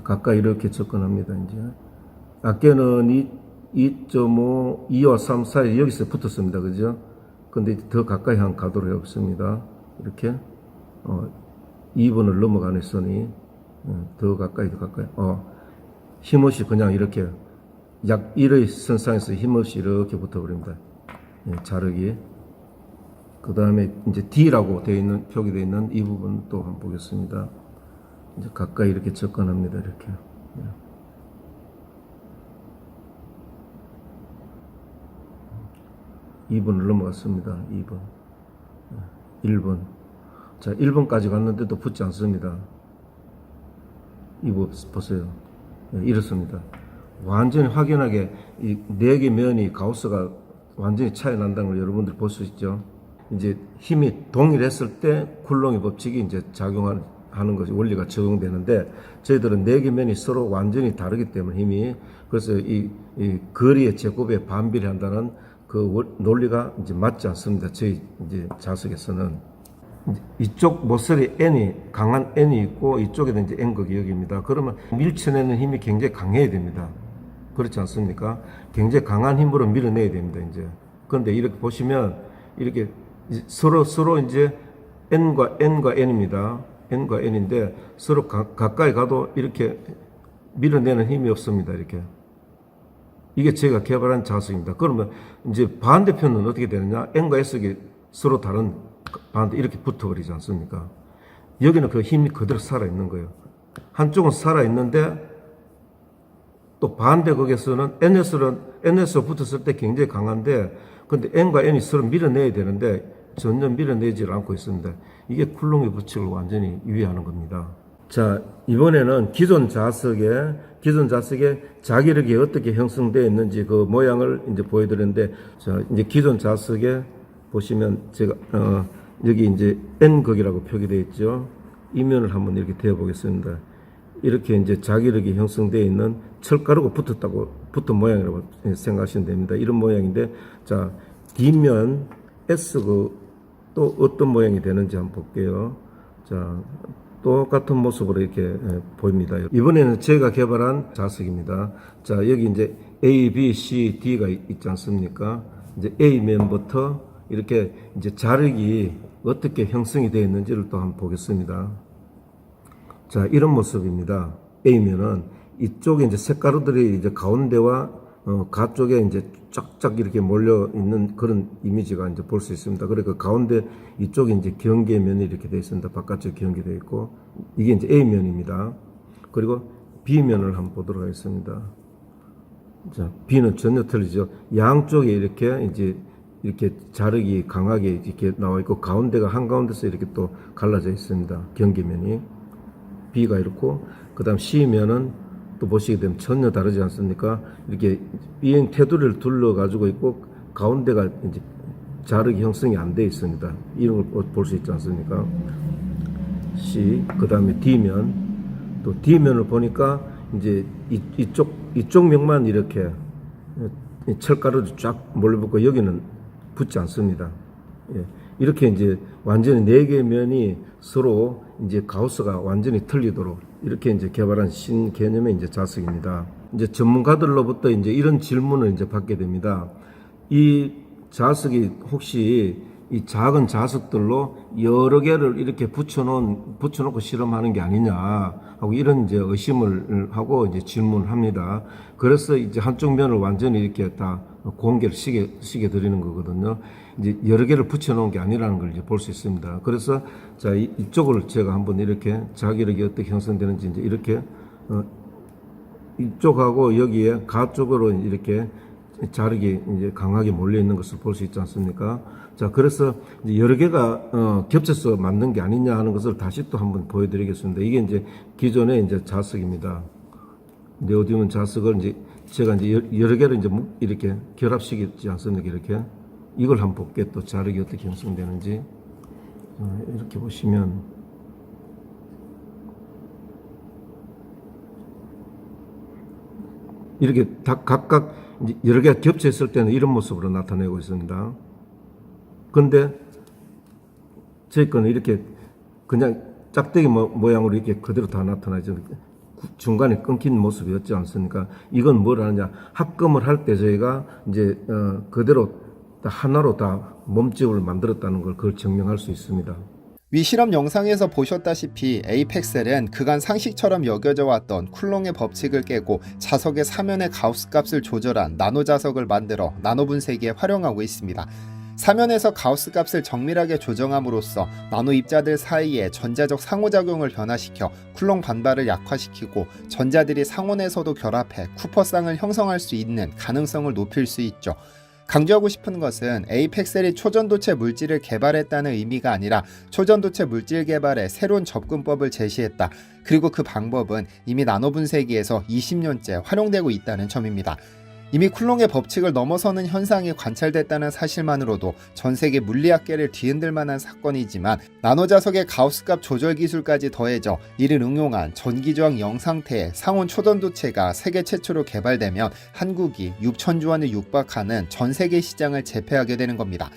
가까이 이렇게 접근합니다. 이제 아까는 2.5, 2와 3 사이 여기서 붙었습니다. 그죠? 근데 더 가까이 가도록 해보겠습니다. 이렇게 2번을 넘어가는 선이 더 가까이 힘없이 그냥 이렇게 약 1의 선상에서 힘없이 이렇게 붙어버립니다. 자르기. 그 다음에 이제 D라고 되어 있는, 표기되어 있는 이 부분 또 한번 보겠습니다. 이제 가까이 이렇게 접근합니다. 이렇게. 2번을 넘어갔습니다. 2번. 1번. 자, 1번까지 갔는데도 붙지 않습니다. 이거 보세요. 이렇습니다. 완전히 확연하게 이 4개 면이 가우스가 완전히 차이 난다는 걸 여러분들 볼 수 있죠. 이제 힘이 동일했을 때 쿨롱의 법칙이 이제 작용하는 것이 원리가 적용되는데 저희들은 4개 면이 서로 완전히 다르기 때문에 힘이 그래서 이 거리의 제곱에 반비례한다는 그 논리가 이제 맞지 않습니다. 저희 이제 자석에서는 이쪽 모서리 N이 강한 N이 있고 이쪽에는 이제 N극이 여기입니다. 그러면 밀쳐내는 힘이 굉장히 강해야 됩니다. 그렇지 않습니까? 굉장히 강한 힘으로 밀어내야 됩니다. 이제 그런데 이렇게 보시면 이렇게 서로 이제 N과 N입니다. N과 N인데 서로 가까이 가도 이렇게 밀어내는 힘이 없습니다. 이렇게. 이게 제가 개발한 자석입니다. 그러면 이제 반대편은 어떻게 되느냐? N과 S가 서로 다른 반대 이렇게 붙어버리지 않습니까? 여기는 그 힘이 그대로 살아있는 거예요. 한쪽은 살아있는데 또 반대 극에서는 NS로 붙었을 때 굉장히 강한데 근데 N과 N이 서로 밀어내야 되는데 전혀 밀어내지 않고 있습니다. 이게 쿨롱의 법칙을 완전히 유의하는 겁니다. 자, 이번에는 기존 자석에 자기력이 어떻게 형성되어 있는지 그 모양을 이제 보여드렸는데, 자, 이제 기존 자석에 보시면 제가, 여기 이제 N극이라고 표기되어 있죠. 이면을 한번 이렇게 대어 보겠습니다. 이렇게 이제 자기력이 형성되어 있는 철가루가 붙은 모양이라고 생각하시면 됩니다. 이런 모양인데, 자, D면 S극 또 어떤 모양이 되는지 한번 볼게요. 자, 똑같은 모습으로 이렇게 보입니다. 이번에는 제가 개발한 자석입니다. 자, 여기 이제 A, B, C, D가 있지 않습니까? 이제 A면부터 이렇게 이제 자력이 어떻게 형성이 되어 있는지를 또 한번 보겠습니다. 자, 이런 모습입니다. A면은 이쪽에 이제 색가루들이 이제 가운데와 가쪽에 이제 쫙쫙 이렇게 몰려 있는 그런 이미지가 이제 볼 수 있습니다. 그러니까 가운데 이쪽에 이제 경계면이 이렇게 되어 있습니다. 바깥쪽에 경계되어 있고 이게 이제 A면입니다. 그리고 B면을 한번 보도록 하겠습니다. 자, B는 전혀 틀리죠. 양쪽에 이렇게 자력이 강하게 이렇게 나와 있고 가운데가 한가운데서 이렇게 또 갈라져 있습니다. 경계면이 B가 이렇고 그다음 C면은 또 보시게 되면 전혀 다르지 않습니까? 이렇게 비행 테두리를 둘러 가지고 있고 가운데가 이제 자력이 형성이 안 되어 있습니다. 이런 걸 볼 수 있지 않습니까? C 그다음에 D면 또 D면을 보니까 이제 이쪽 면만 이렇게 철가루도 쫙 몰려붙고 여기는 붙지 않습니다. 예. 이렇게 이제 완전히 4개의 면이 서로 이제 가우스가 완전히 틀리도록 이렇게 이제 개발한 신개념의 이제 자석입니다. 이제 전문가들로부터 이제 이런 질문을 이제 받게 됩니다. 이 자석이 혹시 이 작은 자석들로 여러 개를 이렇게 붙여놓고 실험하는 게 아니냐 하고 이런 이제 의심을 하고 이제 질문을 합니다. 그래서 이제 한쪽 면을 완전히 이렇게 다 공개를 시게 드리는 거거든요. 이제 여러 개를 붙여놓은 게 아니라는 걸 이제 볼 수 있습니다. 그래서 자, 이쪽을 제가 한번 이렇게 자기력이 어떻게 형성되는지 이제 이렇게, 이쪽하고 여기에 가쪽으로 이렇게 자력이 이제 강하게 몰려 있는 것을 볼 수 있지 않습니까? 자, 그래서 이제 여러 개가, 겹쳐서 만든 게 아니냐 하는 것을 다시 또 한번 보여드리겠습니다. 이게 이제 기존의 이제 자석입니다. 네오디뒪 자석을 이제 제가 이제 여러 개를 이제 이렇게 결합시키지 않습니까? 이렇게. 이걸 한번 볼게요. 또 자력이 어떻게 형성되는지. 이렇게 보시면. 이렇게 다 각각 이제 여러 개가 겹쳐 있을 때는 이런 모습으로 나타내고 있습니다. 근데 저희 거는 이렇게 그냥 짝대기 모양으로 이렇게 그대로 다 나타나죠. 중간에 끊긴 모습이 없지 않습니까? 이건 뭘 하느냐? 합금을 할 때 저희가 이제 그대로 다 하나로 다 몸집을 만들었다는 걸 그걸 증명할 수 있습니다. 위 실험 영상에서 보셨다시피 에이펙셀은 그간 상식처럼 여겨져 왔던 쿨롱의 법칙을 깨고 자석의 사면의 가우스 값을 조절한 나노 자석을 만들어 나노 분쇄기에 활용하고 있습니다. 사면에서 가우스 값을 정밀하게 조정함으로써 나노 입자들 사이의 전자적 상호작용을 변화시켜 쿨롱 반발을 약화시키고 전자들이 상온에서도 결합해 쿠퍼쌍을 형성할 수 있는 가능성을 높일 수 있죠. 강조하고 싶은 것은 에이펙셀이 초전도체 물질을 개발했다는 의미가 아니라 초전도체 물질 개발에 새로운 접근법을 제시했다. 그리고 그 방법은 이미 나노 분쇄기에서 20년째 활용되고 있다는 점입니다. 이미 쿨롱의 법칙을 넘어서는 현상이 관찰됐다는 사실만으로도 전 세계 물리학계를 뒤흔들 만한 사건이지만 나노 자석의 가우스값 조절 기술까지 더해져 이를 응용한 전기저항 영상태의 상온 초전도체가 세계 최초로 개발되면 한국이 6천조 원을 육박하는 전 세계 시장을 제패하게 되는 겁니다.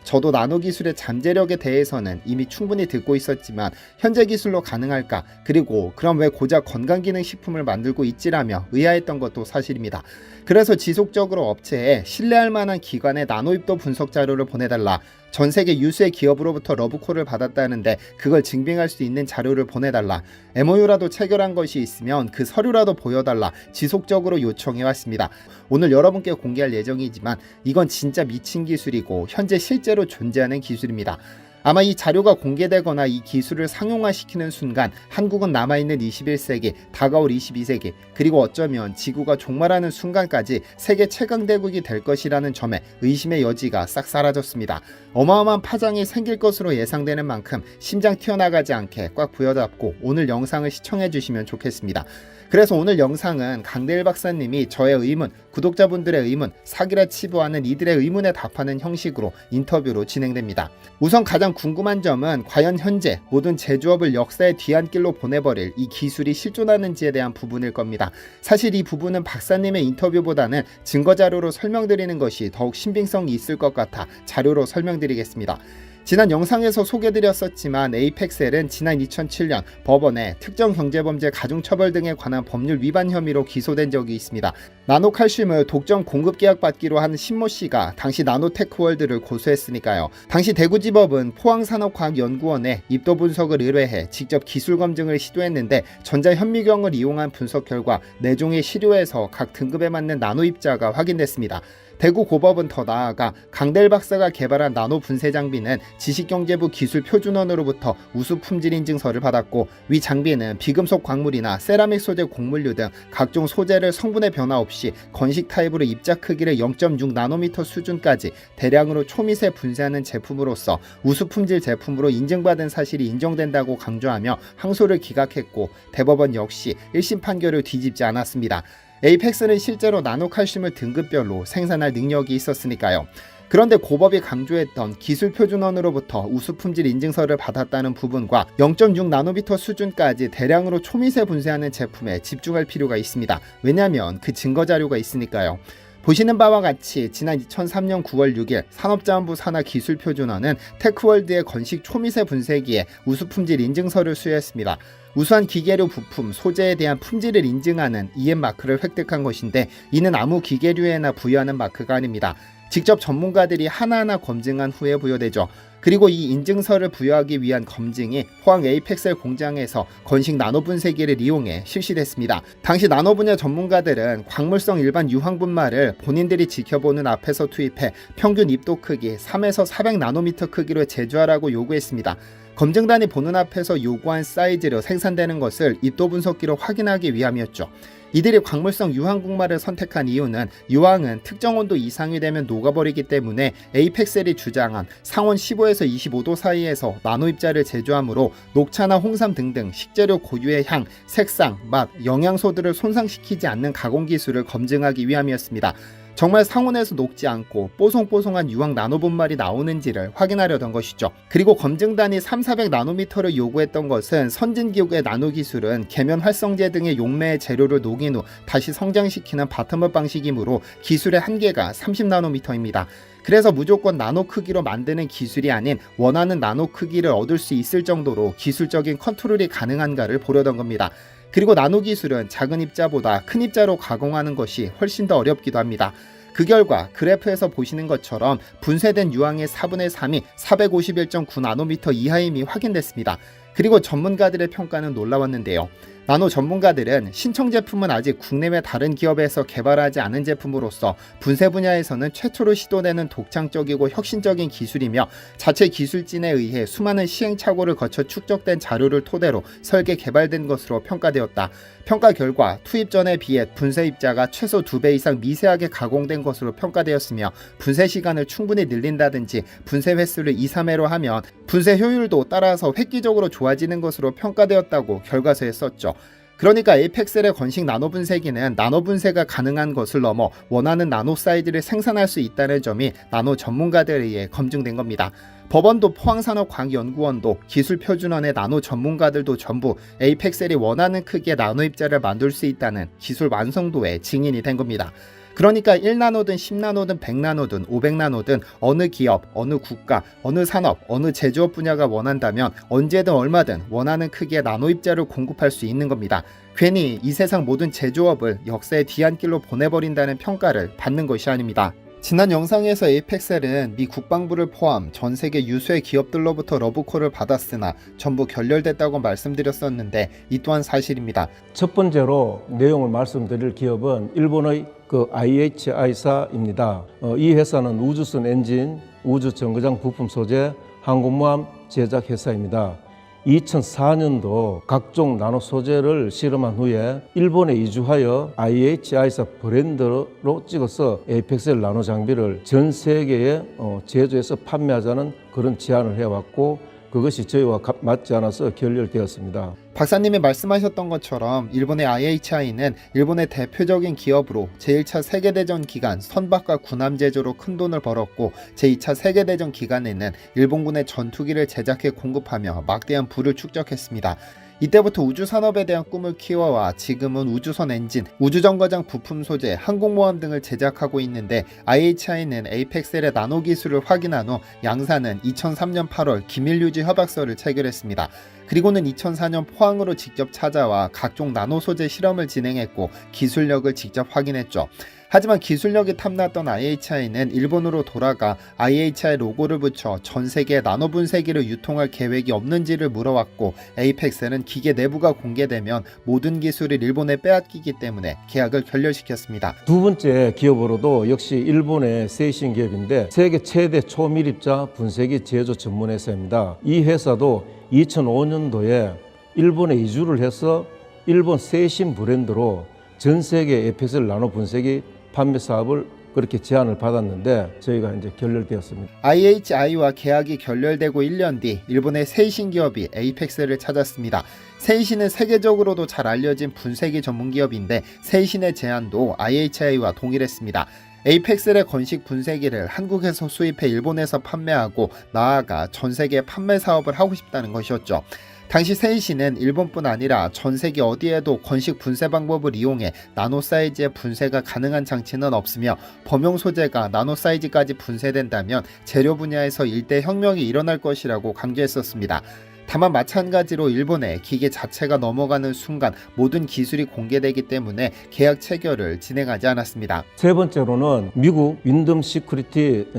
저도 나노 기술의 잠재력에 대해서는 이미 충분히 듣고 있었지만 현재 기술로 가능할까? 그리고 그럼 왜 고작 건강기능식품을 만들고 있지라며 의아했던 것도 사실입니다. 그래서 지속적으로 업체에 신뢰할 만한 기관의 나노입도 분석 자료를 보내달라. 전 세계 유수의 기업으로부터 러브콜을 받았다는데 그걸 증빙할 수 있는 자료를 보내달라. MOU라도 체결한 것이 있으면 그 서류라도 보여달라. 지속적으로 요청해왔습니다. 오늘 여러분께 공개할 예정이지만 이건 진짜 미친 기술이고 현재 실제로 존재하는 기술입니다. 아마 이 자료가 공개되거나 이 기술을 상용화시키는 순간 한국은 남아있는 21세기, 다가올 22세기, 그리고 어쩌면 지구가 종말하는 순간까지 세계 최강대국이 될 것이라는 점에 의심의 여지가 싹 사라졌습니다. 어마어마한 파장이 생길 것으로 예상되는 만큼 심장 튀어나가지 않게 꽉 부여잡고 오늘 영상을 시청해 주시면 좋겠습니다. 그래서 오늘 영상은 강대일 박사님이 저의 의문, 구독자분들의 의문, 사기라 치부하는 이들의 의문에 답하는 형식으로 인터뷰로 진행됩니다. 우선 가장 궁금한 점은 과연 현재 모든 제조업을 역사의 뒤안길로 보내버릴 이 기술이 실존하는지에 대한 부분일 겁니다. 사실 이 부분은 박사님의 인터뷰보다는 증거자료로 설명드리는 것이 더욱 신빙성이 있을 것 같아 자료로 설명드리겠습니다. 지난 영상에서 소개드렸었지만 에이펙셀은 지난 2007년 법원에 특정 경제범죄 가중처벌 등에 관한 법률 위반 혐의로 기소된 적이 있습니다. 나노칼슘을 독점 공급 계약 받기로 한 신모 씨가 당시 나노테크월드를 고소했으니까요. 당시 대구지법은 포항산업과학연구원에 입도 분석을 의뢰해 직접 기술 검증을 시도했는데 전자현미경을 이용한 분석 결과 4종의 시료에서 각 등급에 맞는 나노 입자가 확인됐습니다. 대구 고법은 더 나아가 강대일 박사가 개발한 나노 분쇄 장비는 지식경제부 기술표준원으로부터 우수 품질 인증서를 받았고 위 장비는 비금속 광물이나 세라믹 소재 곡물류 등 각종 소재를 성분의 변화 없이 건식 타입으로 입자 크기를 0.6 나노미터 수준까지 대량으로 초미세 분쇄하는 제품으로서 우수 품질 제품으로 인증받은 사실이 인정된다고 강조하며 항소를 기각했고 대법원 역시 1심 판결을 뒤집지 않았습니다. 에이펙스는 실제로 나노칼슘을 등급별로 생산할 능력이 있었으니까요. 그런데 고법이 강조했던 기술표준원으로부터 우수품질 인증서를 받았다는 부분과 0.6 나노미터 수준까지 대량으로 초미세 분쇄하는 제품에 집중할 필요가 있습니다. 왜냐하면 그 증거자료가 있으니까요. 보시는 바와 같이 지난 2003년 9월 6일 산업자원부 산하기술표준원은 테크월드의 건식 초미세 분쇄기에 우수품질 인증서를 수여했습니다. 우수한 기계류 부품, 소재에 대한 품질을 인증하는 EM마크를 획득한 것인데 이는 아무 기계류에나 부여하는 마크가 아닙니다. 직접 전문가들이 하나하나 검증한 후에 부여되죠. 그리고 이 인증서를 부여하기 위한 검증이 포항 에이펙셀 공장에서 건식 나노 분쇄기를 이용해 실시됐습니다. 당시 나노 분야 전문가들은 광물성 일반 유황분말을 본인들이 지켜보는 앞에서 투입해 평균 입도 크기 3에서 400 나노미터 크기로 제조하라고 요구했습니다. 검증단이 보는 앞에서 요구한 사이즈로 생산되는 것을 입도 분석기로 확인하기 위함이었죠. 이들이 광물성 유황분말을 선택한 이유는 유황은 특정 온도 이상이 되면 녹아버리기 때문에 에이펙셀이 주장한 상온 15에서 25도 사이에서 나노 입자를 제조하므로 녹차나 홍삼 등등 식재료 고유의 향, 색상, 맛, 영양소들을 손상시키지 않는 가공 기술을 검증하기 위함이었습니다. 정말 상온에서 녹지 않고 뽀송뽀송한 유황 나노분말이 나오는지를 확인하려던 것이죠. 그리고 검증단이 3,400나노미터를 요구했던 것은 선진기업의 나노기술은 계면 활성제 등의 용매의 재료를 녹인 후 다시 성장시키는 바텀업 방식이므로 기술의 한계가 30나노미터입니다. 그래서 무조건 나노 크기로 만드는 기술이 아닌 원하는 나노 크기를 얻을 수 있을 정도로 기술적인 컨트롤이 가능한가를 보려던 겁니다. 그리고 나노 기술은 작은 입자보다 큰 입자로 가공하는 것이 훨씬 더 어렵기도 합니다. 그 결과 그래프에서 보시는 것처럼 분쇄된 유황의 4분의 3이 451.9나노미터 이하임이 확인됐습니다. 그리고 전문가들의 평가는 놀라웠는데요. 나노 전문가들은 신청 제품은 아직 국내외 다른 기업에서 개발하지 않은 제품으로서 분쇄 분야에서는 최초로 시도되는 독창적이고 혁신적인 기술이며 자체 기술진에 의해 수많은 시행착오를 거쳐 축적된 자료를 토대로 설계 개발된 것으로 평가되었다. 평가 결과 투입 전에 비해 분쇄 입자가 최소 2배 이상 미세하게 가공된 것으로 평가되었으며 분쇄 시간을 충분히 늘린다든지 분쇄 횟수를 2, 3회로 하면 분쇄 효율도 따라서 획기적으로 좋아지는 것으로 평가되었다고 결과서에 썼죠. 그러니까 에이펙셀의 건식 나노 분쇄기는 나노 분쇄가 가능한 것을 넘어 원하는 나노 사이즈를 생산할 수 있다는 점이 나노 전문가들에 의해 검증된 겁니다. 법원도 포항산업과학연구원도 기술표준원의 나노 전문가들도 전부 에이펙셀이 원하는 크기의 나노 입자를 만들 수 있다는 기술 완성도에 증인이 된 겁니다. 그러니까 1나노든 10나노든 100나노든 500나노든 어느 기업, 어느 국가, 어느 산업, 어느 제조업 분야가 원한다면 언제든 얼마든 원하는 크기의 나노 입자를 공급할 수 있는 겁니다. 괜히 이 세상 모든 제조업을 역사의 뒤안길로 보내버린다는 평가를 받는 것이 아닙니다. 지난 영상에서 에이펙셀은 미 국방부를 포함 전 세계 유수의 기업들로부터 러브콜을 받았으나 전부 결렬됐다고 말씀드렸었는데 이 또한 사실입니다. 첫 번째로 내용을 말씀드릴 기업은 일본의 IHI사입니다. 이 회사는 우주선 엔진, 우주 정거장 부품 소재, 항공모함 제작 회사입니다. 2004년도 각종 나노 소재를 실험한 후에 일본에 이주하여 IHI사 브랜드로 찍어서 에이펙셀 나노 장비를 전 세계에 제조해서 판매하자는 그런 제안을 해왔고 그것이 저희와 맞지 않아서 결렬되었습니다. 박사님이 말씀하셨던 것처럼 일본의 IHI는 일본의 대표적인 기업으로 제1차 세계대전 기간 선박과 군함 제조로 큰 돈을 벌었고 제2차 세계대전 기간에는 일본군의 전투기를 제작해 공급하며 막대한 부를 축적했습니다. 이때부터 우주산업에 대한 꿈을 키워와 지금은 우주선 엔진, 우주정거장 부품 소재, 항공모함 등을 제작하고 있는데 IHI는 에이펙셀의 나노 기술을 확인한 후 양사는 2003년 8월 기밀유지 협약서를 체결했습니다. 그리고는 2004년 포항으로 직접 찾아와 각종 나노 소재 실험을 진행했고 기술력을 직접 확인했죠. 하지만 기술력이 탐났던 IHI는 일본으로 돌아가 IHI 로고를 붙여 전 세계에 나노 분쇄기를 유통할 계획이 없는지를 물어왔고 에이펙셀은 기계 내부가 공개되면 모든 기술을 일본에 빼앗기기 때문에 계약을 결렬시켰습니다. 두 번째 기업으로도 역시 일본의 세이신 기업인데 세계 최대 초밀입자 분쇄기 제조 전문 회사입니다. 이 회사도 2005년도에 일본에 이주를 해서 일본 세이신 브랜드로 전 세계 에이펙셀 나노 분쇄기 판매 사업을 그렇게 제안을 받았는데 저희가 이제 결렬되었습니다. IHI와 계약이 결렬되고 1년 뒤 일본의 세이신 기업이 에이펙셀을 찾았습니다. 세이신은 세계적으로도 잘 알려진 분쇄기 전문 기업인데 세이신의 제안도 IHI와 동일했습니다. 에이펙셀의 건식 분쇄기를 한국에서 수입해 일본에서 판매하고 나아가 전 세계 판매 사업을 하고 싶다는 것이었죠. 당시 세이신은 일본뿐 아니라 전 세계 어디에도 건식 분쇄 방법을 이용해 나노 사이즈의 분쇄가 가능한 장치는 없으며 범용 소재가 나노 사이즈까지 분쇄된다면 재료 분야에서 일대 혁명이 일어날 것이라고 강조했었습니다. 다만 마찬가지로 일본에 기계 자체가 넘어가는 순간 모든 기술이 공개되기 때문에 계약 체결을 진행하지 않았습니다. 세 번째로는 미국 윈덤 시큐리티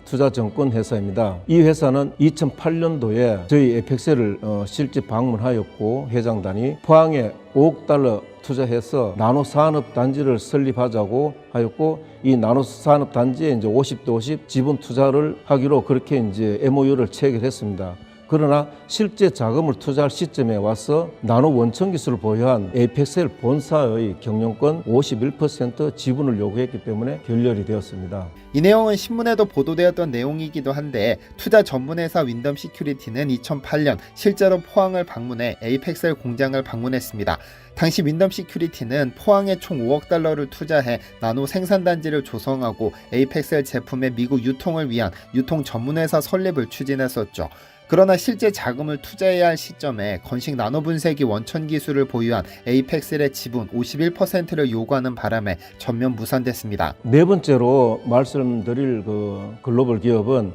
투자증권 회사입니다. 이 회사는 2008년도에 저희 에이펙셀을 실제 방문하였고 회장단이 포항에 5억 달러 투자해서 나노 산업 단지를 설립하자고 하였고 이 나노 산업 단지에 이제 50대 50 지분 투자를 하기로 그렇게 이제 MOU를 체결했습니다. 그러나 실제 자금을 투자할 시점에 와서 나노 원천 기술을 보유한 에이펙셀 본사의 경영권 51% 지분을 요구했기 때문에 결렬이 되었습니다. 이 내용은 신문에도 보도되었던 내용이기도 한데 투자 전문회사 윈덤 시큐리티는 2008년 실제로 포항을 방문해 에이펙셀 공장을 방문했습니다. 당시 윈덤 시큐리티는 포항에 총 5억 달러를 투자해 나노 생산단지를 조성하고 에이펙셀 제품의 미국 유통을 위한 유통 전문회사 설립을 추진했었죠. 그러나 실제 자금을 투자해야 할 시점에 건식 나노 분쇄기 원천 기술을 보유한 에이펙셀의 지분 51%를 요구하는 바람에 전면 무산됐습니다. 네 번째로 말씀드릴 글로벌 기업은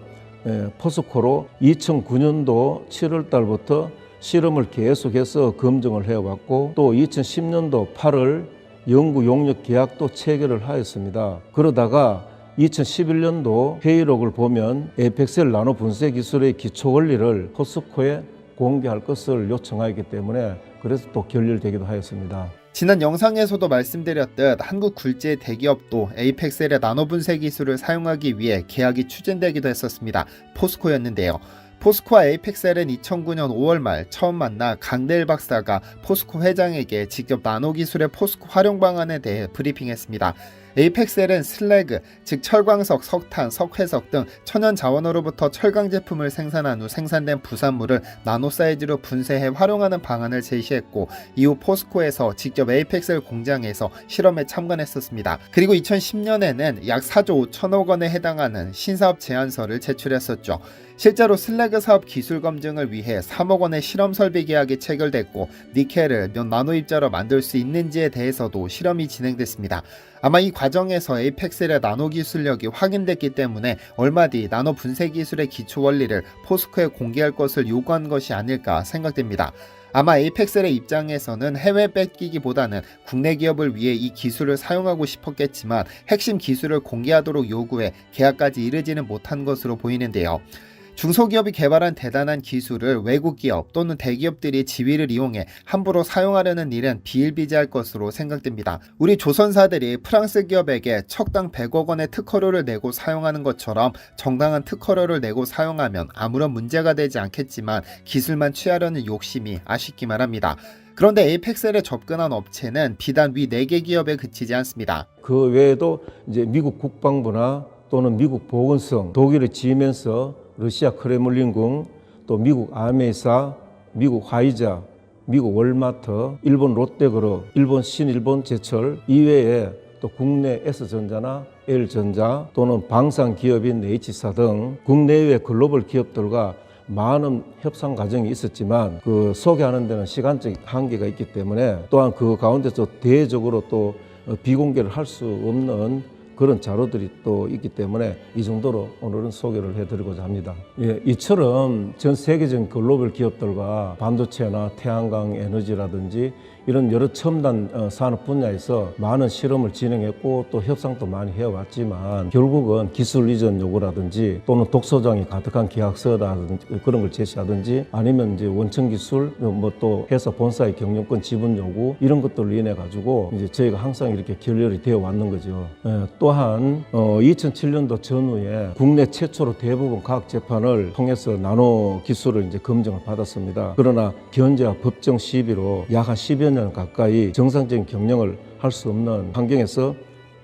포스코로 2009년도 7월 달부터 실험을 계속해서 검증을 해왔고 또 2010년도 8월 연구 용역 계약도 체결을 하였습니다. 그러다가 2011년도 회의록을 보면 에이펙셀 나노 분쇄 기술의 기초 원리를 포스코에 공개할 것을 요청하였기 때문에 그래서 또 결렬되기도 하였습니다. 지난 영상에서도 말씀드렸듯 한국 굴지의 대기업도 에이펙셀의 나노 분쇄 기술을 사용하기 위해 계약이 추진되기도 했었습니다. 포스코였는데요. 포스코와 에이펙셀은 2009년 5월 말 처음 만나 강대일 박사가 포스코 회장에게 직접 나노 기술의 포스코 활용 방안에 대해 브리핑했습니다. 에이펙셀은 슬래그, 즉 철광석, 석탄, 석회석 등 천연 자원으로부터 철강 제품을 생산한 후 생산된 부산물을 나노 사이즈로 분쇄해 활용하는 방안을 제시했고 이후 포스코에서 직접 에이펙셀 공장에서 실험에 참관했었습니다. 그리고 2010년에는 약 4조 5천억 원에 해당하는 신사업 제안서를 제출했었죠. 실제로 슬래그 사업 기술 검증을 위해 3억 원의 실험 설비 계약이 체결됐고 니켈을 몇 나노 입자로 만들 수 있는지에 대해서도 실험이 진행됐습니다. 아마 이 과정에서 에이펙셀의 나노 기술력이 확인됐기 때문에 얼마 뒤 나노 분쇄 기술의 기초 원리를 포스코에 공개할 것을 요구한 것이 아닐까 생각됩니다. 아마 에이펙셀의 입장에서는 해외 뺏기기보다는 국내 기업을 위해 이 기술을 사용하고 싶었겠지만 핵심 기술을 공개하도록 요구해 계약까지 이르지는 못한 것으로 보이는데요. 중소기업이 개발한 대단한 기술을 외국 기업 또는 대기업들이 지위를 이용해 함부로 사용하려는 일은 비일비재할 것으로 생각됩니다. 우리 조선사들이 프랑스 기업에게 척당 100억 원의 특허료를 내고 사용하는 것처럼 정당한 특허료를 내고 사용하면 아무런 문제가 되지 않겠지만 기술만 취하려는 욕심이 아쉽기만 합니다. 그런데 에이펙셀에 접근한 업체는 비단 위 4개 기업에 그치지 않습니다. 그 외에도 이제 미국 국방부나 또는 미국 보건성, 독일의 지멘서, 러시아 크레물린궁, 또 미국 아메이사, 미국 화이자, 미국 월마트, 일본 롯데그룹, 일본 신일본제철 이외에 또 국내 S전자나 L전자 또는 방산 기업인 H사 등 국내외 글로벌 기업들과 많은 협상 과정이 있었지만 그 소개하는 데는 시간적 한계가 있기 때문에 또한 그 가운데서 대외적으로 또 비공개를 할 수 없는 그런 자료들이 또 있기 때문에 이 정도로 오늘은 소개를 해드리고자 합니다. 이처럼 전 세계적인 글로벌 기업들과 반도체나 태양광 에너지라든지 이런 여러 첨단 산업 분야에서 많은 실험을 진행했고 또 협상도 많이 해왔지만 결국은 기술 이전 요구라든지 또는 독소장이 가득한 계약서라든지 그런 걸 제시하든지 아니면 이제 원천 기술 뭐 또 회사 본사의 경영권 지분 요구 이런 것들로 인해 가지고 이제 저희가 항상 이렇게 결렬이 되어 왔는 거죠. 또한 2007년도 전후에 국내 최초로 대부분 과학 재판을 통해서 나노 기술을 이제 검증을 받았습니다. 그러나 견제와 법정 시비로 약 한 10여 년 가까이 정상적인 경영을 할 수 없는 환경에서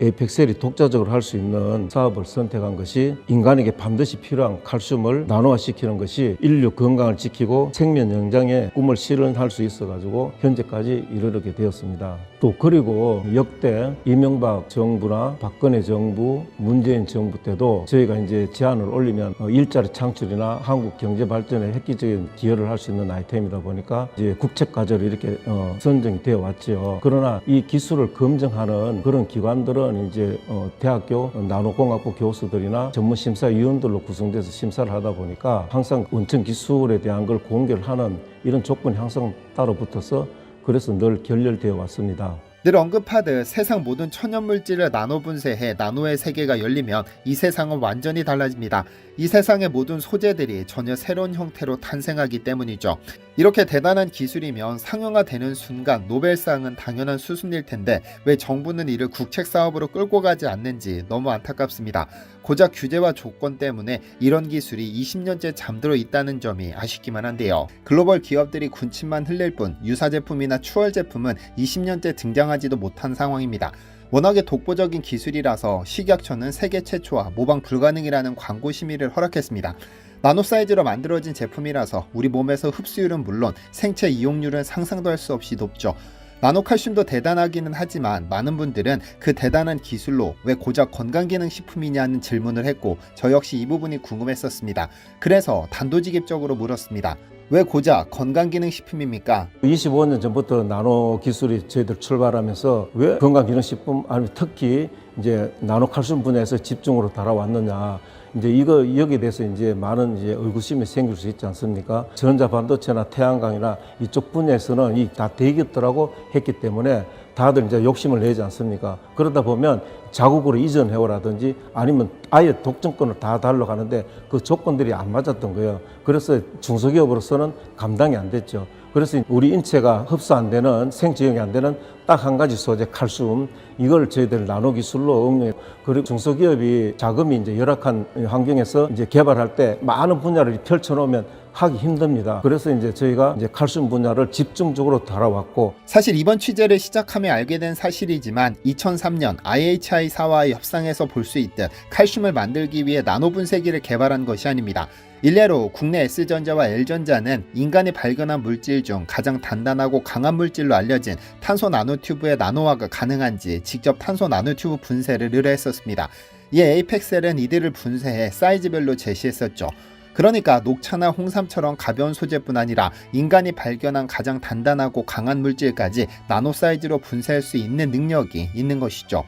에이펙셀이 독자적으로 할 수 있는 사업을 선택한 것이 인간에게 반드시 필요한 칼슘을 나노화시키는 것이 인류 건강을 지키고 생명 연장의 꿈을 실현할 수 있어가지고 현재까지 이르게 되었습니다. 또 그리고 역대 이명박 정부나 박근혜 정부, 문재인 정부 때도 저희가 이제 제안을 올리면 일자리 창출이나 한국 경제 발전에 획기적인 기여를 할 수 있는 아이템이다 보니까 이제 국책과제로 이렇게 선정이 되어 왔죠. 그러나 이 기술을 검증하는 그런 기관들은 이제 대학교 나노공학부 교수들이나 전문심사위원들로 구성돼서 심사를 하다 보니까 항상 원천 기술에 대한 걸 공개를 하는 이런 조건이 항상 따로 붙어서 그래서 늘 결렬되어 왔습니다. 늘 언급하듯 세상 모든 천연물질을 나노 분쇄해 나노의 세계가 열리면 이 세상은 완전히 달라집니다. 이 세상의 모든 소재들이 전혀 새로운 형태로 탄생하기 때문이죠. 이렇게 대단한 기술이면 상용화되는 순간 노벨상은 당연한 수순일 텐데 왜 정부는 이를 국책 사업으로 끌고 가지 않는지 너무 안타깝습니다. 고작 규제와 조건 때문에 이런 기술이 20년째 잠들어 있다는 점이 아쉽기만 한데요. 글로벌 기업들이 군침만 흘릴 뿐 유사 제품이나 추월 제품은 20년째 등장하지도 못한 상황입니다. 워낙에 독보적인 기술이라서 식약처는 세계 최초와 모방 불가능이라는 광고 심의를 허락했습니다. 나노 사이즈로 만들어진 제품이라서 우리 몸에서 흡수율은 물론 생체 이용률은 상상도 할 수 없이 높죠. 나노칼슘도 대단하기는 하지만 많은 분들은 그 대단한 기술로 왜 고작 건강기능식품이냐는 질문을 했고 저 역시 이 부분이 궁금했었습니다. 그래서 단도직입적으로 물었습니다. 왜 고작 건강기능식품입니까? 25년 전부터 나노 기술이 저희들 출발하면서 왜 건강기능식품, 아니면 특히 이제 나노칼슘 분야에서 집중으로 달아왔느냐. 이제 여기에 대해서 이제 많은 이제 의구심이 생길 수 있지 않습니까? 전자반도체나 태양광이나 이쪽 분야에서는 이 다 대기업들하고 했기 때문에 다들 이제 욕심을 내지 않습니까? 그러다 보면 자국으로 이전해오라든지 아니면 아예 독점권을 다 달러가는데 그 조건들이 안 맞았던 거예요. 그래서 중소기업으로서는 감당이 안 됐죠. 그래서 우리 인체가 흡수 안 되는, 생지용이 안 되는 딱 한 가지 소재, 칼슘, 이걸 저희들 나노 기술로 응용. 그리고 중소기업이 자금이 이제 열악한 환경에서 이제 개발할 때 많은 분야를 펼쳐놓으면 하기 힘듭니다. 그래서 이제 저희가 이제 칼슘 분야를 집중적으로 달아왔고, 사실 이번 취재를 시작하며 알게 된 사실이지만 2003년 IHI사와의 협상에서 볼 수 있듯 칼슘을 만들기 위해 나노 분쇄기를 개발한 것이 아닙니다. 일례로 국내 S전자와 L전자는 인간이 발견한 물질 중 가장 단단하고 강한 물질로 알려진 탄소 나노튜브의 나노화가 가능한지 직접 탄소 나노튜브 분쇄를 의뢰했었습니다. 이에 에이펙셀은 이들을 분쇄해 사이즈별로 제시했었죠. 그러니까 녹차나 홍삼처럼 가벼운 소재뿐 아니라 인간이 발견한 가장 단단하고 강한 물질까지 나노 사이즈로 분쇄할 수 있는 능력이 있는 것이죠.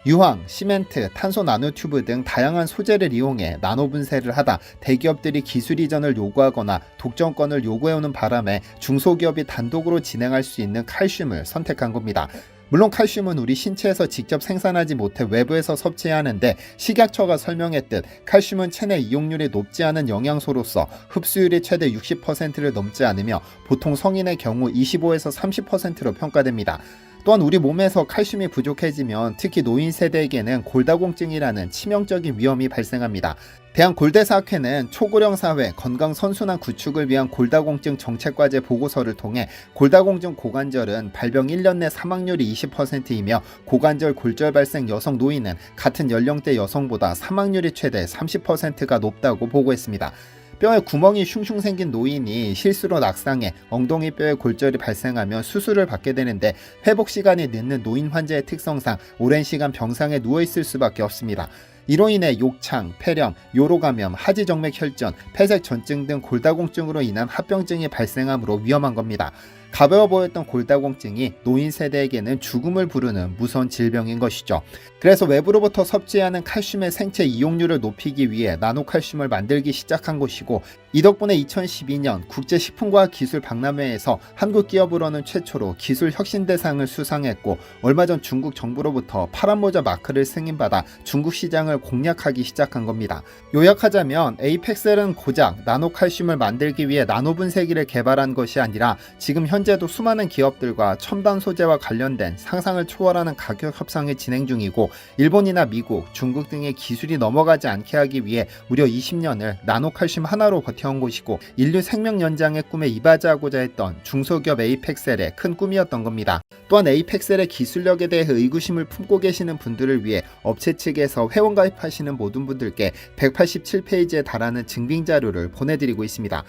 유황, 시멘트, 탄소 나노튜브 등 다양한 소재를 이용해 나노 분쇄를 하다 대기업들이 기술 이전을 요구하거나 독점권을 요구해오는 바람에 중소기업이 단독으로 진행할 수 있는 칼슘을 선택한 겁니다. 물론 칼슘은 우리 신체에서 직접 생산하지 못해 외부에서 섭취해야 하는데 식약처가 설명했듯 칼슘은 체내 이용률이 높지 않은 영양소로서 흡수율이 최대 60%를 넘지 않으며 보통 성인의 경우 25에서 30%로 평가됩니다. 또한 우리 몸에서 칼슘이 부족해지면 특히 노인 세대에게는 골다공증이라는 치명적인 위험이 발생합니다. 대한골대사학회는 초고령 사회 건강 선순환 구축을 위한 골다공증 정책과제 보고서를 통해 골다공증 고관절은 발병 1년 내 사망률이 20%이며 고관절 골절 발생 여성 노인은 같은 연령대 여성보다 사망률이 최대 30%가 높다고 보고했습니다. 뼈에 구멍이 슝슝 생긴 노인이 실수로 낙상해 엉덩이 뼈에 골절이 발생하면 수술을 받게 되는데 회복 시간이 늦는 노인 환자의 특성상 오랜 시간 병상에 누워있을 수밖에 없습니다. 이로 인해 욕창, 폐렴, 요로감염, 하지정맥 혈전, 폐색전증 등 골다공증으로 인한 합병증이 발생하므로 위험한 겁니다. 가벼워 보였던 골다공증이 노인 세대에게는 죽음을 부르는 무서운 질병인 것이죠. 그래서 외부로부터 섭취하는 칼슘의 생체 이용률을 높이기 위해 나노칼슘을 만들기 시작한 것이고 이 덕분에 2012년 국제식품과학기술박람회에서 한국 기업으로는 최초로 기술 혁신대상을 수상했고 얼마 전 중국 정부로부터 파란모자 마크를 승인받아 중국 시장을 공략하기 시작한 겁니다. 요약하자면 에이펙셀은 고작 나노칼슘을 만들기 위해 나노분쇄기를 개발한 것이 아니라 지금 현재도 수많은 기업들과 첨단 소재와 관련된 상상을 초월하는 가격 협상이 진행 중이고 일본이나 미국, 중국 등의 기술이 넘어가지 않게 하기 위해 무려 20년을 나노칼슘 하나로 버텨온 곳이고 인류 생명 연장의 꿈에 이바지하고자 했던 중소기업 에이펙셀의 큰 꿈이었던 겁니다. 또한 에이펙셀의 기술력에 대해 의구심을 품고 계시는 분들을 위해 업체 측에서 회원 가입하시는 모든 분들께 187페이지에 달하는 증빙 자료를 보내드리고 있습니다.